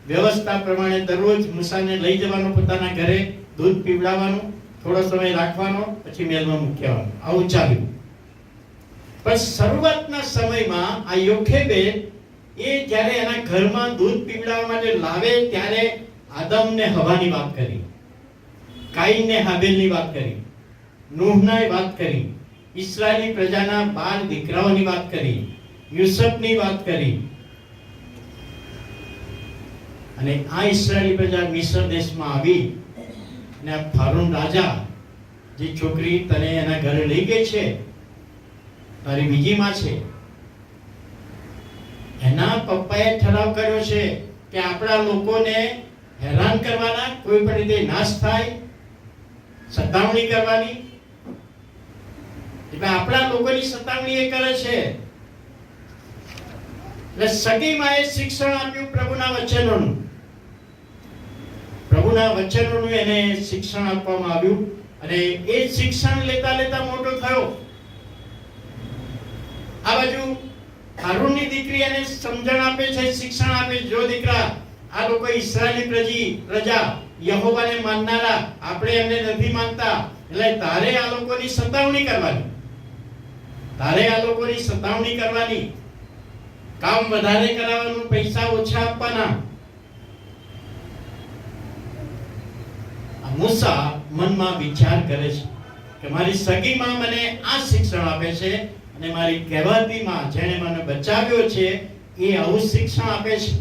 વ્યવસ્થા પ્રમાણે દરરોજ મૂસાને લઈ જવાનો પોતાના ઘરે, દૂધ પીવડાવવાનું, થોડો સમય રાખવાનો, પછી મહેલમાં મૂકી આવવાનું. આવું ચાલ્યું. પણ શરૂઆતના સમયમાં આ યોખેબેદ એ જ્યારે એના ઘરમાં દૂધ પીવડાવવા માટે લાવે ત્યારે આદમને હવાની વાત કરી, કાઈનને હાબેલની વાત કરી, નૂહની વાત કરી, ઇસ્રાયેલી પ્રજાના 12 દીકરાઓની વાત કરી, યુસુફની વાત કરી. અને આ ઇસ્રાયેલી પ્રજા મિસ્ર દેશમાં આવી અને આ ફારૂન રાજા જે છોકરી તને એના ઘરે લઈ ગઈ છે, તારી બીજી માં છે, એના પપ્પાએ ઠરાવ કર્યો છે કે આપણા લોકોને હેરાન કરવાના, કોઈ પણ રીતે નાશ થાય, સતાવણી કરવાની. એટલે આપણા લોકોની સતાવણી એ કરે છે. એટલે સગીમાએ શિક્ષણ આપ્યું પ્રભુના વચનોનું. પ્રભુના વચનોનું એને શિક્ષણ આપવામાં આવ્યું અને એ શિક્ષણ લેતા લેતા મોટો થયો. આ બાજુ હારૂનની દીકરી એને સમજણ આપે છે, શિક્ષણ આપે છે, જો દીકરા, આ લોકો ઇસ્રાયેલી પ્રજા યહોવાને માનનારા, આપણે એમને નથી માનતા, એટલે તારે આ લોકોની સતાવણી કરવાની, કામ વધારે કરાવવાનું, પૈસા ઓછા આપવાના. મૂસા મનમાં વિચાર કરે છે કે મારી સગી માં મને આ શિક્ષણ આપે છે અને મારી કહેવાતી માં જેણે મને બચાવ્યો છે એ આવું શિક્ષણ આપે છે.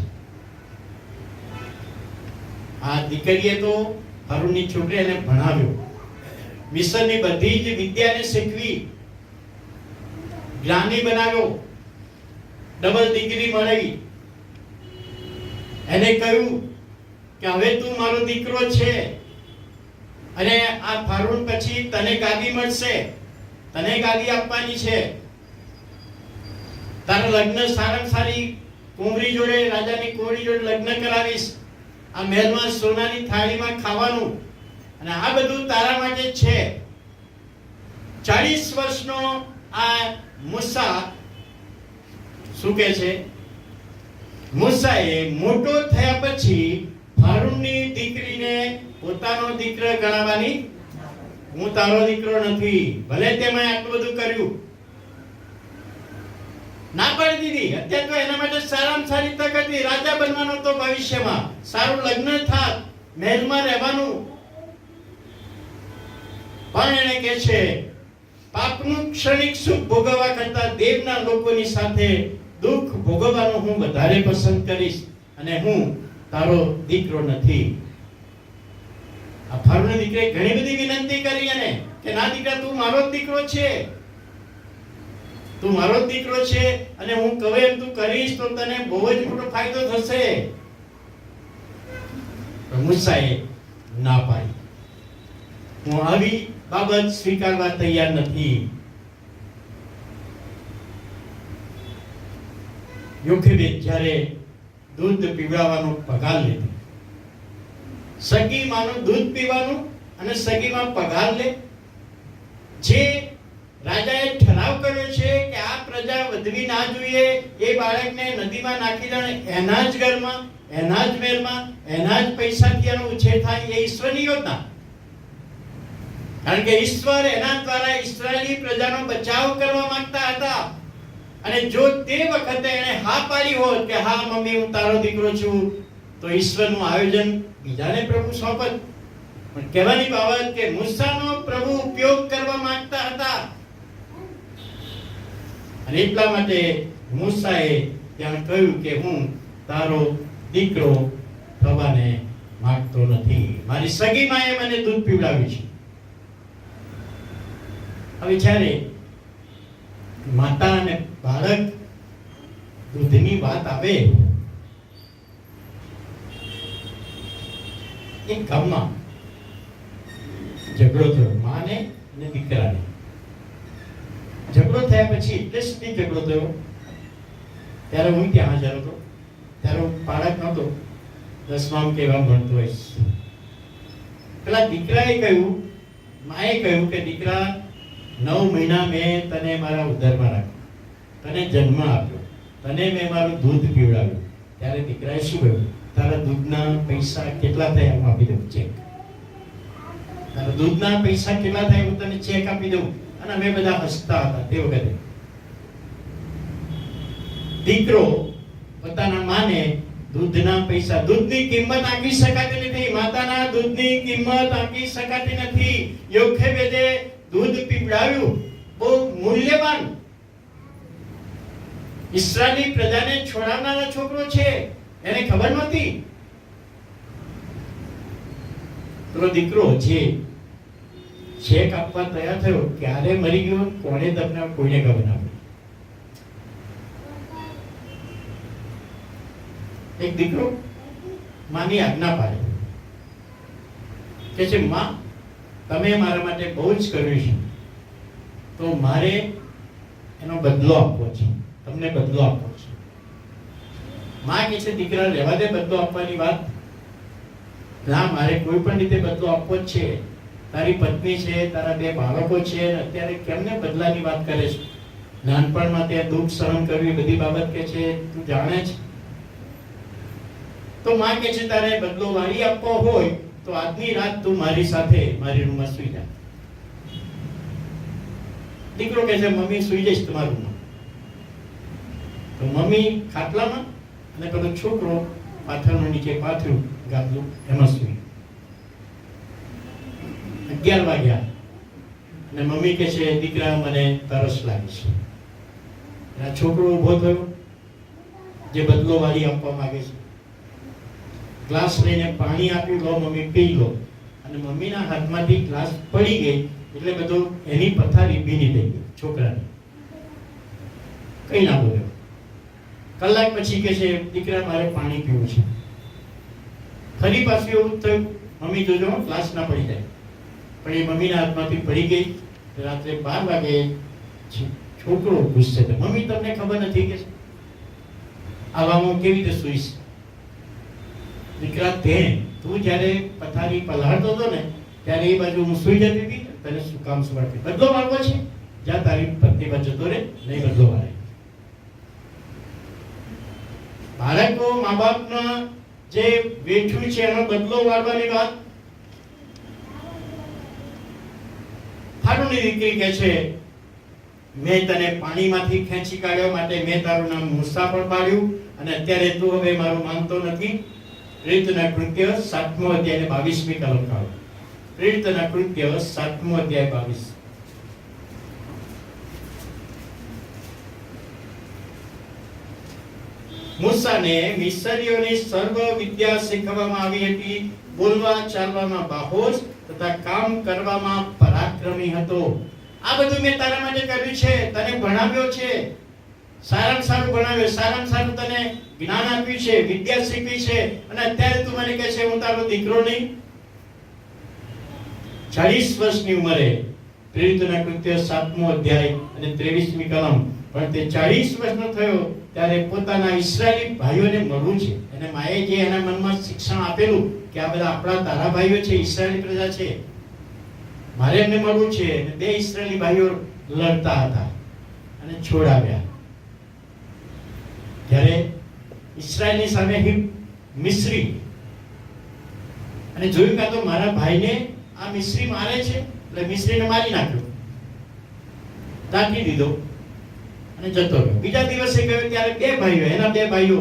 આ દીકરીએ તો હારૂનની છોકરી એને ભણાવ્યો, મિસરની બધી જ વિદ્યાને શીખવી, જ્ઞાની બનાવ્યો, ડબલ ડિગ્રી મળી. એને કહ્યું કે હવે તું મારો દીકરો છે અને આ ફારૂન પછી તને ગાદી મળશે, તને ગાદી આપવાની છે, તારા લગ્ન સારામાં સારી કુંવરી જોડે, રાજાની કુંવરી જોડે લગ્ન કરાવીશ, આ મહેલમાં સોનાની થાળીમાં ખાવાનું, અને આ બધું તારા માટે છે. 40 વર્ષનો આ મૂસા શું કહે છે? મૂસાએ મોટો થયા પછી ફારૂનની દીકરીને પોતાનો દીકરો ગણાવવાની હું તારો દીકરો નથી, ભલે તે મેં આટલું બધું કર્યું. ના પાડી દીધી. અત્યારે તો એના માટે સારામાં સારી તક હતી, રાજા બનવાનો તો ભવિષ્યમાં, સારું લગ્ન થાત, મહેલમાં રહેવાનું. પણ એને કહે છે પાપનું ક્ષણિક સુખ ભોગવવા કરતા દેવના લોકોની સાથે દુઃખ ભોગવવાનું હું વધારે પસંદ કરીશ, અને હું તારો દીકરો નથી. આ ફારૂને દીકરે ઘણી બધી વિનંતી કરી એને કે ના દીકરા, તું મારો જ દીકરો છે, તું મારો જ દીકરો છે, અને હું કહું એમ તું કરીશ તો તને બહુ જ મોટો ફાયદો થશે. મૂસાએ ના પાડી. હું આવી બાબત સ્વીકારવા તૈયાર નથી. યોખેબેદ જ્યારે દૂધ પીવડાવવાનો પગાર લીધો, સગી માનું દૂધ પીવાનું અને સગીમાં પગાર લે, જે રાજાએ ઠરાવ કર્યો છે કે આ પ્રજા વધવી ના જોઈએ, એ બાળકને નદીમાં નાખી દે, એના જ ઘરમાં, એના જ મહેલમાં, એના જ પૈસાથી એનો ઉછેર થાય, એ ઈશ્વરની યોજના. કારણ કે ઈશ્વર એના દ્વારા ઇસ્રાયેલી પ્રજાનો બચાવ કરવા માંગતા હતા. અને જો તે વખતે એને હા પાડી હોત કે હા મમ્મી હું તારો દીકરો છું, તો ઈશ્વરનું આયોજન બીજાને પ્રભુ સોંપત. પણ કહેવાની બાબત કે મૂસાનો પ્રભુ ઉપયોગ કરવા માંગતા હતા, અને એટલા માટે મૂસાએ ત્યાં કહ્યું કે હું તારો દીકરો થવાને માંગતો નથી. મારી સગી માએ મને દૂધ પીવડાવ્યું છે. હવે જ્યારે માતા અને બાળક દૂધની વાત આવે, એક ગામમાં ઝઘડો થયો, માને અને દીકરાને. ઝઘડો થયા પછી એટલે સુધી ઝઘડો થયો, ત્યારે હું ત્યાં હાજર હતો. ત્યારે બાળક નહોતો, 10માં કેવા ભણતો હોય. પેલા દીકરાએ કહ્યું, માએ કહ્યું કે દીકરા, 9 મહિના મેં તને મારા ઉદરમાં રાખ્યો, તને જન્મ આપ્યો, તને મેં મારું દૂધ પીવડાવ્યું. ત્યારે દીકરાએ શું કહ્યું? તારા દૂધના પૈસા કેટલા થાય હું આપી દઉં, ચેક. તારા દૂધના પૈસા કેટલા થાય હું તને ચેક આપી દઉં. અને અમે બધા હસતા હતા તે વખતે. દીકરો પોતાના માને દૂધના પૈસા, દૂધની કિંમત આંકી શકાતી નથી, માતાના દૂધની કિંમત આંકી શકાતી નથી. યોખેબેદે દૂધ પીવડાવ્યું, બહુ મૂલ્યવાન. ઇસ્રાયેલી પ્રજાને છોડાવનારો છોકરો છે, એને ખબર નહોતી. તો દીકરો જે ચેક આપવા તૈયાર થયો, ક્યારે મરી ગયો, કોને તમને કોઈને ખબર ના પડી. એક દીકરો માની આજ્ઞા પાડે, કે છે માં, તમે મારા માટે બહુ જ કર્યું છે, તો મારે એનો બદલો આપવો છે, તમને બદલો આપવો છે. માં કહે છે દીકરા રહેવા દે બદલો આપવાની વાત. ના, મારે કોઈ પણ રીતે બદલો આપવો જ છે. તારી પત્ની છે, તારા 2 બાળકો છે, અત્યારે કેમને બદલાની વાત કરે છે? નાનપણમાં તે દુઃખ સહન કર્યું, બધી બાબત કે છે તું જાણે છે. તો માં કહે છે તારે બદલો વાળી આપવો હોય તો આજની રાત તું મારી સાથે મારી રૂમમાં સૂઈ જા. દીકરો કહે છે મમ્મી સૂઈ જઈશ તમારા રૂમમાં. તો મમ્મી ખાટલામાં અને પેલો છોકરો પાથરનો નીચે પાથર્યું, ગાદલું, એમાં સૂઈ. 11 વાગ્યા અને મમ્મી કહે છે દીકરા મને તરસ લાગી છે. આ છોકરો ઊભો થયો, જે બદલો વાળી આપવા માંગે છે. ગ્લાસ લઈને પાણી આપ્યું, લો મમ્મી પી લો. અને મમ્મીના હાથમાંથી ગ્લાસ પડી ગઈ એટલે બધું એની પથારી ભીની થઈ ગઈ છોકરાની. કઈ ના બોલ્યો. કલાક પછી કહે છે દીકરા મારે પાણી પીવું છે. ફરી પાછું એવું થયું, મમ્મી જોજો ગ્લાસ ના પડી જાય. પણ એ મમ્મીના હાથમાંથી પડી ગઈ. રાત્રે 12 વાગે છોકરો ગુસ્સે થયો, મમ્મી તમને ખબર નથી કે આવામાં કેવી રીતે સૂઈશ? દીકરા તું જ્યારે પથારી પલાળતો હતો ને ત્યારે એ બાજુ હું સૂઈ જતી હતી, તને શું કામ સુવાડતી? બદલો વાળવો છે, જ્યાં તારી પત્ની બાજુ જતો રે, નહીં બદલો વાળે. બાળકો મા બાપના જે વેઠ્યું છે એનો બદલો વાળવાની વાત. ફારૂનની દીકરી કહે છે, મેં તને પાણીમાંથી ખેંચી કાઢ્યો માટે મેં તારું નામ મૂસા પણ પાડ્યું, અને અત્યારે તું હવે મારું માનતો નથી. પ્રેરિતોના કૃત્ય 7મો અધ્યાય 22મી કલમ કાઢો. પ્રેરિતોના કૃત્ય 7મો અધ્યાય 22. મૂસાને મિસ્રીઓની સર્વ વિદ્યા શીખવવામાં આવી હતી. બોલવા ચાલવામાં બાહોશ તથા કામ કરવામાં પરાક્રમી હતો. આ બધું મેં તારા માટે કર્યું છે, તને ભણાવ્યો છે, સારામાં સારું ભણાવ્યો, સારામાં સારું તને જ્ઞાન આપ્યું છે, વિદ્યા શીખવી છે, અને અત્યારે તું મને કહે છે હું તારો દીકરો નહીં. 40 વર્ષની ઉંમરે પ્રેરિતોના કૃત્ય 7મો અધ્યાય અને 23મી કલમ, પણ તે 40 વર્ષનો થયો ત્યારે પોતાના ઇસ્રાયેલી ભાઈઓને મળવું છે. અને માએ જે એના મનમાં શિક્ષણ આપેલું કે આ બધા આપણા તારા ભાઈઓ છે, ઇસ્રાયેલી પ્રજા છે, મારે એમને મળવું છે. અને 2 ઇસ્રાયેલી ભાઈઓ લડતા હતા અને છોડાવ્યા. જ્યારે ઇસ્રાયેલની સામે મિસ્રી, અને જોયું કે તો મારા ભાઈને આ મિસ્રી મારે છે, એટલે મિસ્રીને મારી નાખ્યો, દાટી દીધો અને જતો રહ્યો. બીજા દિવસે ગયો ત્યારે 2 ભાઈઓ, એના 2 ભાઈઓ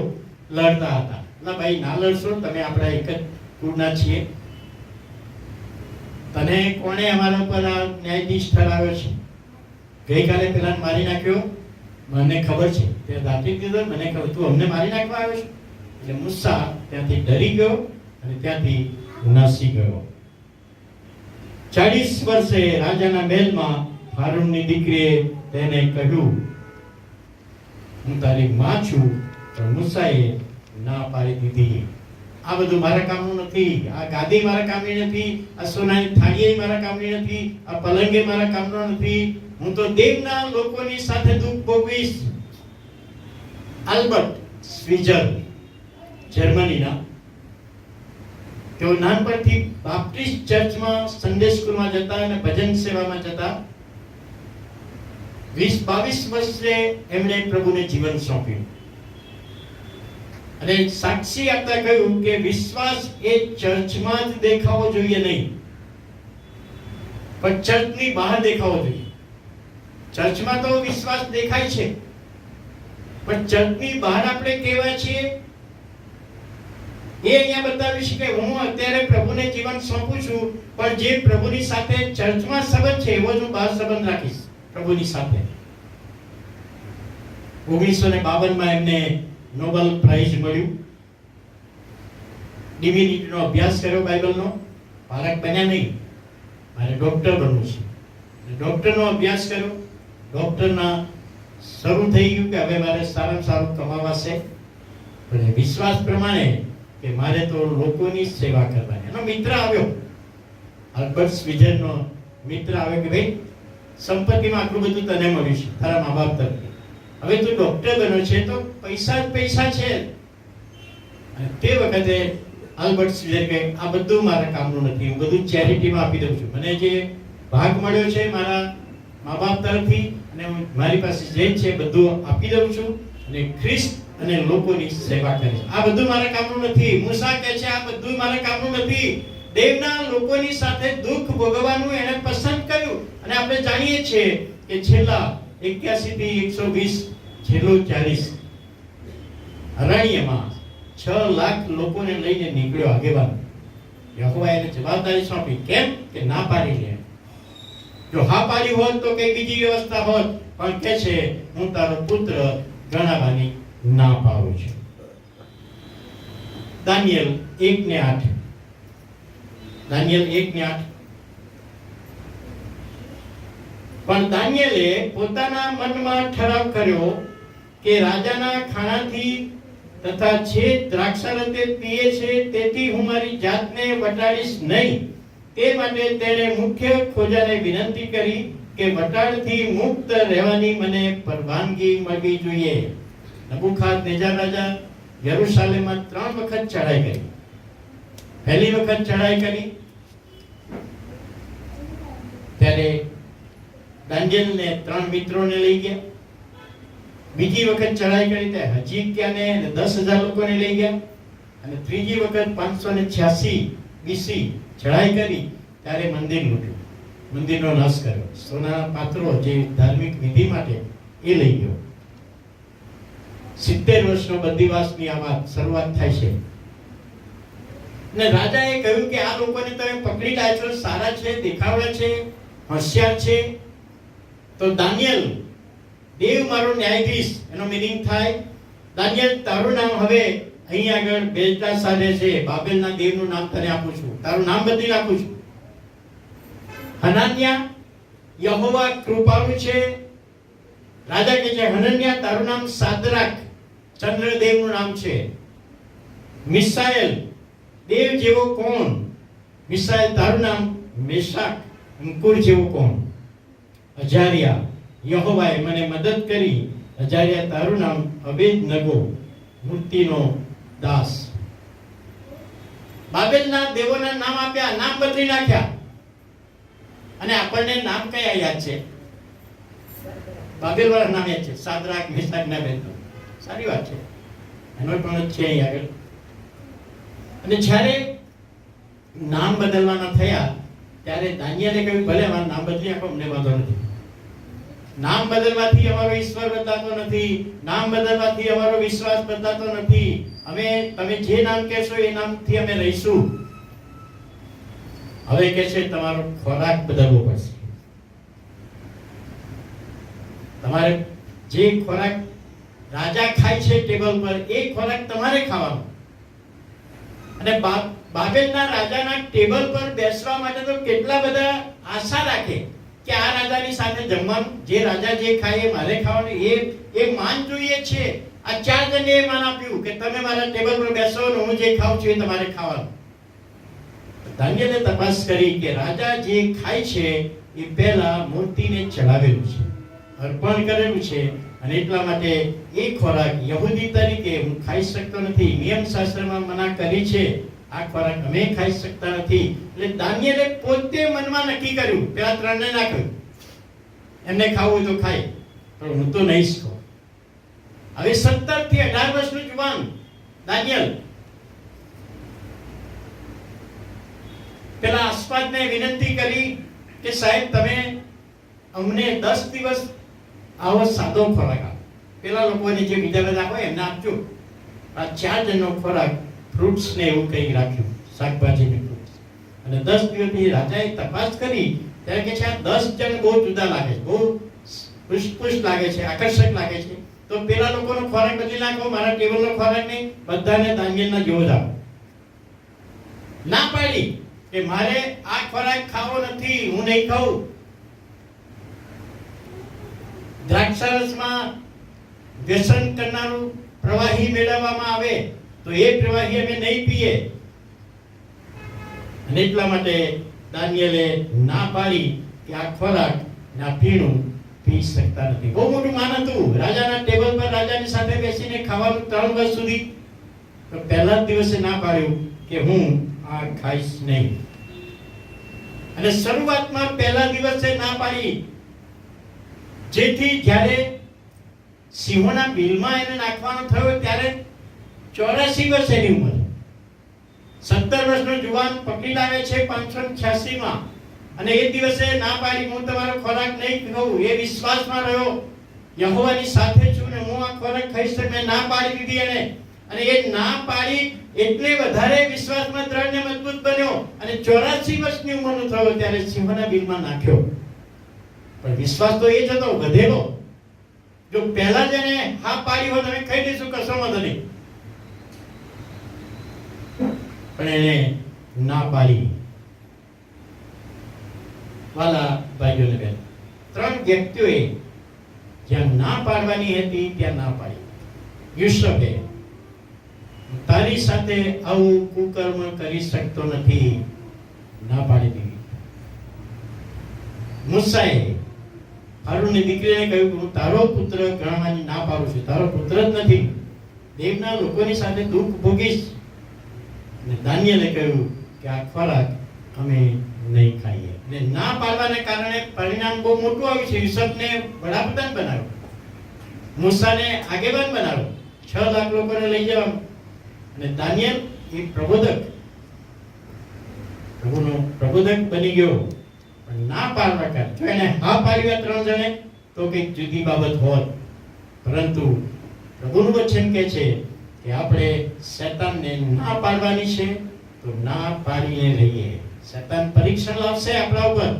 લડતા હતા. ના ભાઈ ના લડશો, તમે આપણા એક જ કુળના છીએ, તને કોણે અમારા ઉપર આ ન્યાયાધીશ ઠરાવ્યો છે? ગઈકાલે પેલાને મારી નાખ્યો, મને ખબર છે, તે દાટી દીધો, મને ખબર, તું અમને મારી નાખવા આવ્યો છે? એટલે મૂસા ત્યાંથી ડરી ગયો અને ત્યાંથી નાસી ગયો. 40 વર્ષે રાજાના મહેલમાં ફારૂનની દીકરીએ તેને કહ્યું, હું તારી માં છું, પણ મૂસાએ ના પાડી દીધી. આ બધું મારા કામનું નથી, આ ગાદી મારા કામની નથી, આ સોનાની થાળીએ મારા કામની નથી, આ પલંગે મારા કામનો નથી. હું તો દેવના લોકોની સાથે દુઃખ ભોગવીશ. આલ્બર્ટ સ્વીઝર, જર્મનીના, તેઓ નાનપણથી બાપ્ટિસ્ટ ચર્ચમાં સન્ડે સ્કૂલમાં જતા અને ભજન સેવામાં જતા. 20-22 વર્ષે એમણે પ્રભુને જીવન સોંપ્યું અને સાક્ષી આપતા કહ્યું કે વિશ્વાસ એ ચર્ચમાં જ દેખાવો જોઈએ નહીં, પણ ચર્ચની બહાર દેખાવો જોઈએ. ચર્ચમાં તો વિશ્વાસ દેખાય છે, પણ ચર્ચની બહાર આપણે કેવા છીએ એ અહીંયા બતાવીશ કે હું અત્યારે પ્રભુને જીવન સોંપું છું, પણ જે પ્રભુની સાથે ચર્ચમાં સંબંધ છે એવો જ હું બહાર સંબંધ રાખીશ પ્રભુની સાથે. 1952માં એમને નોબેલ પ્રાઇઝ મળ્યું. ડિવિનિટીનો અભ્યાસ કર્યો, બાઇબલનો. પારક બન્યા નહીં, મારે ડોક્ટર બનવું છે. ડોક્ટરનો અભ્યાસ કર્યો. ડોક્ટરના શરૂ થઈ ગયું કે હવે મારે સારામાં સારું કમાવા છે, પણ વિશ્વાસ પ્રમાણે કે મારે તો લોકોની સેવા કરવાની. એનો મિત્ર આવ્યો, આલ્બર્ટ સ્વીઝરનો મિત્ર આવ્યો કે ભાઈ સંપત્તિમાં આટલું બધું તને મળ્યું છે તારા મા બાપ તરફથી, હવે તું ડોક્ટર બન્યો છે તો પૈસા જ પૈસા છે. અને તે વખતે આલ્બર્ટ સ્વીઝર કહે આ બધું મારા કામનું નથી, હું બધું ચેરિટીમાં આપી દઉં છું. મને જે ભાગ મળ્યો છે મારા મા બાપ તરફથી અને મારી પાસે જે છે બધું આપી દઉં છું અને ખ્રિસ્ત અને લોકોની સેવા કરીશ. આ બધું મારા કામનું નથી. મૂસા કહે છે આ બધું મારા કામનું નથી. દેવના લોકોની સાથે દુઃખ ભોગવવાનું એણે પસંદ કર્યું. અને આપણે જાણીએ છીએ કે છેલ્લા 81 થી 120 છેલ્લો 40 અરણ્યમાં 6 લાખ લોકોને લઈને નીકળ્યો આગેવાન. યહોવાએ એને જવાબદારી સોંપી. કેમ કે ના પાડી લે. જો હા પાડી હોત તો કઈ બીજી વ્યવસ્થા હોત, પણ કે છે હું તારો પુત્ર ગણાવવાની ના પાડું છું. દાનિયેલ 1:8. દાનિયેલ 1:8. પણ દાનિયેલે પોતાના મનમાં ઠરાવ કર્યો કે રાજાના ખાણાથી તથા જે દ્રાક્ષારસે પીએ છે તેથી હું મારી જાતને વટાડીશ નહીં. તે માટે તેણે મુખ્ય ખોજાને વિનંતી કરી કે વટાડથી મુક્ત રહેવાની મને પરવાનગી મળવી જોઈએ. નબુખાદનેઝર રાજા યરુશલેમમાં 3 વખત ચઢાઈ કરી. પહેલી વખત ચઢાઈ કરી ત્યારે દાનિયેલને 3 મિત્રોને લઈ ગયા. બીજી વખત ચઢાઈ કરી ત્યારે હજીક્યાને 10,000 લોકોને લઈ ગયા. અને ત્રીજી વખત 586 BC ચઢાઈ કરી ત્યારે મંદિર લૂટ્યું. મંદિરનો નાશ કર્યો. સોનાના પાત્રો જે ધાર્મિક વિધિ માટે એ લઈ ગયો. 70 વર્ષનો બંદીવાસની આ વાત શરૂઆત થાય છે. ને રાજાએ કહ્યું કે આ લોકોને તમે પકડી લાવ્યા છો, સારા છે, દેખાવડા છે, હોશિયાર છે. તો દાનિયેલ, દેવ મારો ન્યાયાધીશ, એનો મીનિંગ થાય દાનિયેલ, તારું નામ હવે અહીં આગળ બેલ્ટાશારે છે, બાબેલના દેવનું નામ તને આપું છું, તારું નામ બદલી નાખું છું. હનાન્યા, યહોવા કૃપાળુ છે. રાજા કહે છે હનન્યા, તારું નામ સાદરાક, ચંદ્રદેવનું નામ છે. મિસાએલ, દેવ જેવો કોણ? મિસાએલ, તારું નામ મેશાક, અંકુર જેવો કોણ? અજારિયા, યહોવાએ મને મદદ કરી. અજારિયા, તારું નામ અબેદનગો, મૂર્તિનો દાસ. બાબેલના દેવોના નામ આપ્યા, નામ બદલી નાખ્યા. અને આપણને નામ કયા યાદ છે? બાબેલ વાળા નામ યાદ છે, સાદરાક, મેશાક ને અબેદનગો. સારી વાત છે, એનો પણ છે અહીં આગળ. અને જ્યારે નામ બદલવાના થયા ત્યારે દાનિયેલે કહ્યું ભલે અમારું નામ બદલી નાખો, અમને વાંધો નથી. નામ બદલવાથી અમારો ઈશ્વર બદલાતો નથી, નામ બદલવાથી અમારો વિશ્વાસ બદલાતો નથી. તમે જે નામ કહેશો એ નામથી અમે રહીશું. હવે કહે છે તમારો ખોરાક બદલવો પડશે. તમારે જે ખોરાક રાજા ખાય છે ટેબલ પર, એ ખોરાક તમારે ખાવાનો. અને બાબેલના રાજાના ટેબલ પર બેસવા માટે તો કેટલા બધા આશા રાખે કે આ રાજાની સાથે જમવાનું, જે રાજા જે ખાય એ મારે ખાવાનું, એ માન જોઈએ છે. આ 4 જણને એ માન આપ્યું કે તમે મારા ટેબલ પર બેસો અને હું જે ખાઉં છું એ તમારે ખાવાનું. દાનિયેલે તપાસ કરી કે રાજા જે ખાય છે એ પહેલા મૂર્તિને ચડાવેલું છે, અર્પણ કરેલું છે. અને એટલા માટે એ ખોરાક યહૂદી તરીકે હું ખાઈ શકતો નથી. નિયમ શાસ્ત્રમાં મના કરી છે, આ ખોરાક અમે ખાઈ શકતા નથી. એટલે દાનિયેલે પોતે મનમાં નક્કી કર્યું, પેલા 3 ને ના કહ્યું એમને ખાવું તો ખાય, પણ હું તો નહીં ખાઉં. હવે 17 થી 18 વર્ષનું જુવાન દાનિયેલ પેલા આસપાસને વિનંતી કરી કે સાહેબ તમે અમને 10 દિવસ આવો સાદો ખોરાક આપો. પેલા લોકોને જે બીજા બધા હોય એમને આપજો. આ 4 જણનો ખોરાક ફ્રૂટ્સ ને એવું કંઈ રાખ્યું, શાકભાજી ને ફ્રૂટ્સ. અને 10 દિવસની રાજાએ તપાસ કરી ત્યારે કે છે આ 10 જણ બહુ જુદા લાગે છે, બહુ પુષ્ટ લાગે છે, આકર્ષક લાગે છે. તો પેલા લોકોનો ખોરાક બદલી નાખો, મારા ટેબલનો ખોરાક નહીં, બધાને દાનિયેલના જેવો જ આપો. ના પાડી કે મારે આ ખોરાક ખાવો નથી, હું નહીં ખાઉં. દ્રાક્ષારસમાં વ્યસન કરનારું પ્રવાહી મેળવવામાં આવે તો એ પ્રવાહી અમે નહીં પીએ. અને એટલા માટે દાનિયેલે ના પાડી કે આ ખોરાક ના પીણું પી શકતા નથી. બહુ મોટું માન હતું. રાજાના ટેબલ પર રાજાની સાથે બેસીને ખાવાનું 3 વર્ષ સુધી. તો પહેલા જ દિવસે ના પાડ્યું કે હું આ ખાઈશ નહીં. અને શરૂઆતમાં પહેલા દિવસે ના પાડી, જેથી જ્યારે સિંહોના બિલમાં એને નાખવાનો થયો ત્યારે 84 વર્ષની ઉંમર. 17 વર્ષનો જુવાન પકડી લાવે છે 586 માં. અને એ દિવસે ના પાડી હું તમારો ખોરાક નહીં ખાઉં. એ વિશ્વાસમાં રહ્યો, યહોવાની સાથે છું ને હું આ ખોરાક ખાઈશ. મેં ના પાડી દીધી એને. અને એ ના પાડી એટલે વધારે વિશ્વાસમાં દ્રઢ ને મજબૂત બન્યો. અને 84 વર્ષની ઉંમરનો થયો ત્યારે સિંહોના બિલમાં નાખ્યો. પણ વિશ્વાસ તો એ જ હતો, વધેલો. જો પહેલા જ એને હા પાડી હોત અમે ખાઈ દઈશું, કશો વાંધો નહીં. પણ એને ના પાડી. વાલા ભાઈઓ ને બહેનો, 3 વ્યક્તિઓએ જ્યાં ના પાડવાની હતી ત્યાં ના પાડી. યુસુફે તારી સાથે આવું કુકર્મ કરી શકતો નથી, ના પાડી દીધી. મૂસાએ ફારૂનની દીકરીને કહ્યું કે હું તારો પુત્ર ગણવાની ના પાડું છું, તારો પુત્ર જ નથી, દેવના લોકોની સાથે દુઃખ ભોગીશ. અને દાનિયેલે કહ્યું કે આ ખોરાક અમે નહીં ખાઈએ. અને ના પાડવાને કારણે પરિણામ બહુ મોટું આવ્યું છે. યુસુફને વડાપ્રધાન બનાવ્યો, મૂસાને આગેવાન બનાવ્યો, 6 લાખ લોકોને લઈ જવા. અને દાનિયેલ એ પ્રબોધક, પ્રભુનો પ્રબોધક બની ગયો. પણ ના પાડવા કર જો એને હા પાડી હોય 3 જણે તો કંઈક જુદી બાબત હોત, પરંતુ પ્રભુનું વચન કહે છે કે આપણે શેતાનને ના પાડવાની છે તો ના પાડીને રહીએ. શેતાન પરીક્ષણ લાવશે આપણા ઉપર.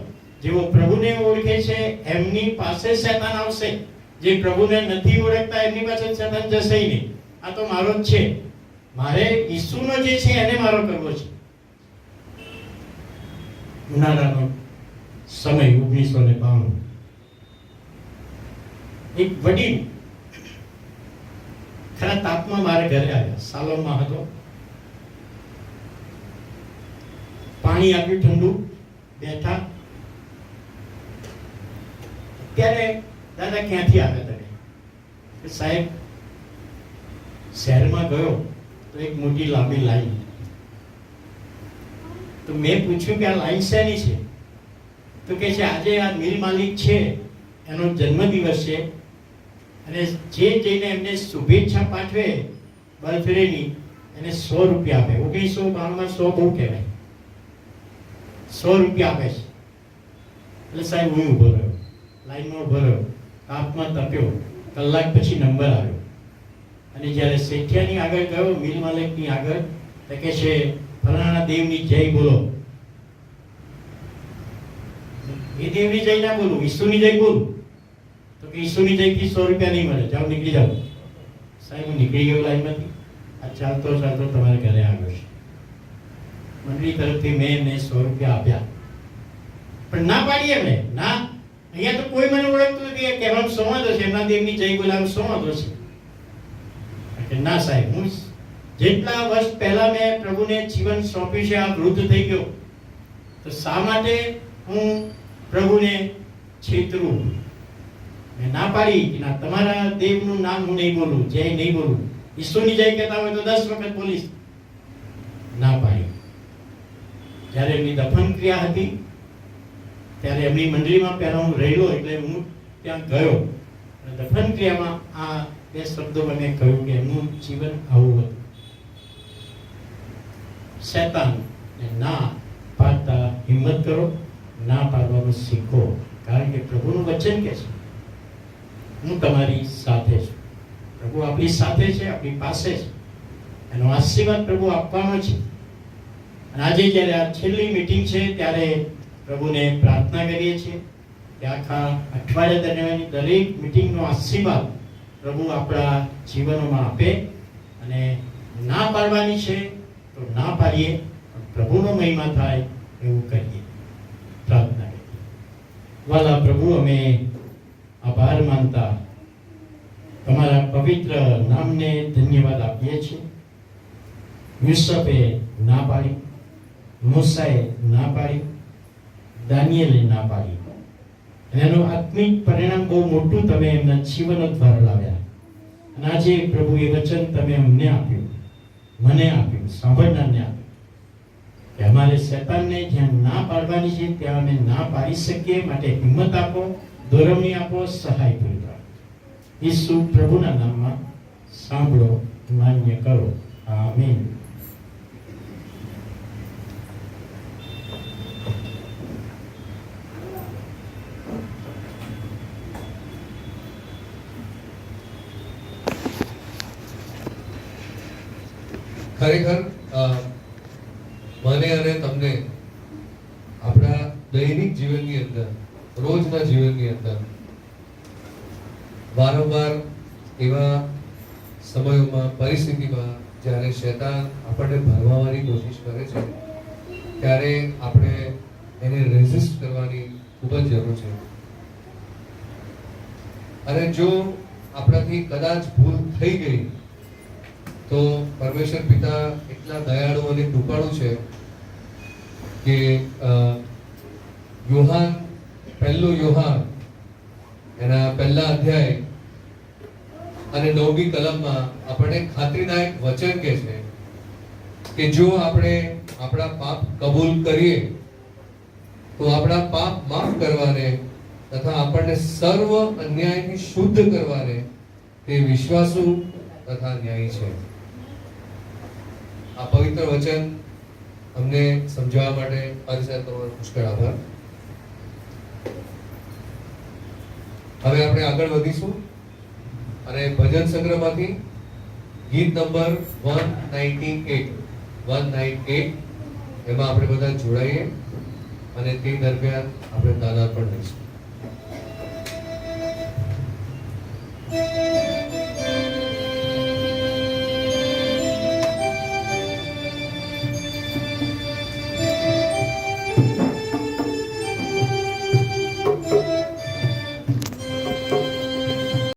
જેઓ પ્રભુને ઓળખે છે એમની પાસે શેતાન આવશે, જે પ્રભુને નથી ઓળખતા એમની પાસે શેતાન જશે નહીં. આ તો મારો જ છે, મારે ઈસુનો જે છે એને મારો કરવો છે. ઉનાળાનો સમય 1992, એક વડીલ ખરા તાપમાં મારે ઘરે આવ્યા. સાલોનમાં હતો, પાણી આપ્યું ઠંડુ, બેઠા. ત્યારે દાદા ક્યાંથી આવ્યા તમે? કે સાહેબ શહેરમાં ગયો તો એક મોટી લાંબી લાઈન. તો મેં પૂછ્યું કે આ લાઈન શેની છે? તો કે છે આજે આ મિલ માલિક છે એનો જન્મદિવસ છે અને જે જઈને એમને શુભેચ્છા પાઠવે બર્થડેની એને 100 રૂપિયા આપે. 1992માં 100 બહુ કહેવાય. 100 રૂપિયા આપે છે. એટલે સાહેબ હું ઊભો રહ્યો, લાઈનમાં ઊભો રહ્યો, તાપમાં તપ્યો. કલાક પછી નંબર આવ્યો અને જ્યારે શેઠિયાની આગળ ગયો, મિલ માલિકની આગળ, તો કે છે ફલાણા દેવની જય બોલો. એ દેવની જય ના બોલું, ઈસુની જય બોલું. તો કે ઈસુની જયથી 100 રૂપિયા નહીં મળે, જાઓ નીકળી જાઓ. સાહેબ હું નીકળી ગયો લાઈનમાંથી. આ ચાલતો ચાલતો તમારે ઘરે આવ્યો છે. મંડળી તરફથી મેં એમને 100 રૂપિયા આપ્યા, પણ ના પાડી એમણે. ના, અહીંયા તો કોઈ મને ઓળખતું નથી, કહેવાનું શું વાંધો છે, એમના દેવની જય બોલાવવાનું શું વાંધો છે? ના સાહેબ, હું જેટલા વર્ષ પહેલા મેં પ્રભુને જીવન સોંપ્યું છે, આ વૃદ્ધ થઈ ગયો, તો શા માટે હું પ્રભુને છેતરું? મેં ના પાડી કે ના, તમારા દેવનું નામ હું નહીં બોલું, જય નહીં બોલું. ઈશ્વરની જય કહેતા હોય તો 10 વખત બોલીશ. ના પાડી. જ્યારે એમની દફન ક્રિયા હતી ત્યારે એમની મંડળીમાં પહેલા હું રહેલો, એટલે હું ત્યાં ગયો. દફન ક્રિયામાં આ 2 શબ્દો મને કહ્યું કે એમનું જીવન આવું હતું. શેતાન ના પાડતા હિંમત કરો, ના પાડવાનું શીખો, કારણ કે પ્રભુનું વચન કહે છે હું તમારી સાથે છું. પ્રભુ આપણી સાથે છે, આપણી પાસે છે. એનો આશીર્વાદ પ્રભુ આપવાનો છે. અને આજે જ્યારે આ છેલ્લી મીટિંગ છે ત્યારે પ્રભુને પ્રાર્થના કરીએ છીએ કે આખા અઠવાડિયા દરમિયાન દરેક મીટિંગનો આશીર્વાદ પ્રભુ આપણા જીવનોમાં આપે. અને ના પાડવાની છે તો ના પાડીએ, પ્રભુનો મહિમા થાય એવું કરીએ. પ્રાર્થના કરીએ. વાલા પ્રભુ, અમે આભાર માનતા તમારા પવિત્ર નામને ધન્યવાદ આપીએ છીએ. યુસુફે ના પાડી, મૂસાએ ના પાડી, દાનિયેલે ના પાડી. એનું આત્મિક પરિણામ બહુ મોટું તમે એમના જીવન દ્વારા લાવ્યા. અને આજે પ્રભુ એ વચન તમે અમને આપ્યું, મને આપ્યું, સાંભળનારને આપ્યું કે અમારે શેતાનને જ્યાં ના પાડવાની છે ત્યાં અમે ના પાડી શકીએ. માટે હિંમત આપો, દોરવણી આપો, સહાય પૂરી પાડો. ઈસુ પ્રભુના નામમાં સાંભળો, માન્ય કરો. આમીન. ખરેખર મને અને તમને આપણા દૈનિક જીવનની અંદર, રોજના જીવનની અંદર વારંવાર એવા સમયોમાં, પરિસ્થિતિમાં જ્યારે શૈતાન આપણને ભરમાવવાની કોશિશ કરે છે ત્યારે આપણે એને રેઝિસ્ટ કરવાની ખૂબ જ જરૂર છે. અને જો આપણાથી કદાચ ભૂલ થઈ ગઈ તો પરમેશ્વર પિતા એટલા દયાળુ અને કૃપાળુ છે કે પહેલું યોહાન એના પહેલા અધ્યાય અને 9મી કલમમાં આપણને ખાતરીદાયક વચન કહે છે કે જો આપણે આપણા પાપ કબૂલ કરીએ તો આપણા પાપ માફ કરવાને તથા આપણને સર્વ અન્યાયથી શુદ્ધ કરવાને તે વિશ્વાસુ તથા ન્યાયી છે. આ પવિત્ર વચન અમને સમજાવવા માટે પરિચય કરવાનો પુષ્કળ આભાર. હવે આપણે આગળ વધીશું અને ભજન સંગ્રહમાંથી ગીત નંબર 198 એમાં આપણે બધા જોડાઈએ અને તે દરમિયાન આપણે તાલ પણ લઈશું.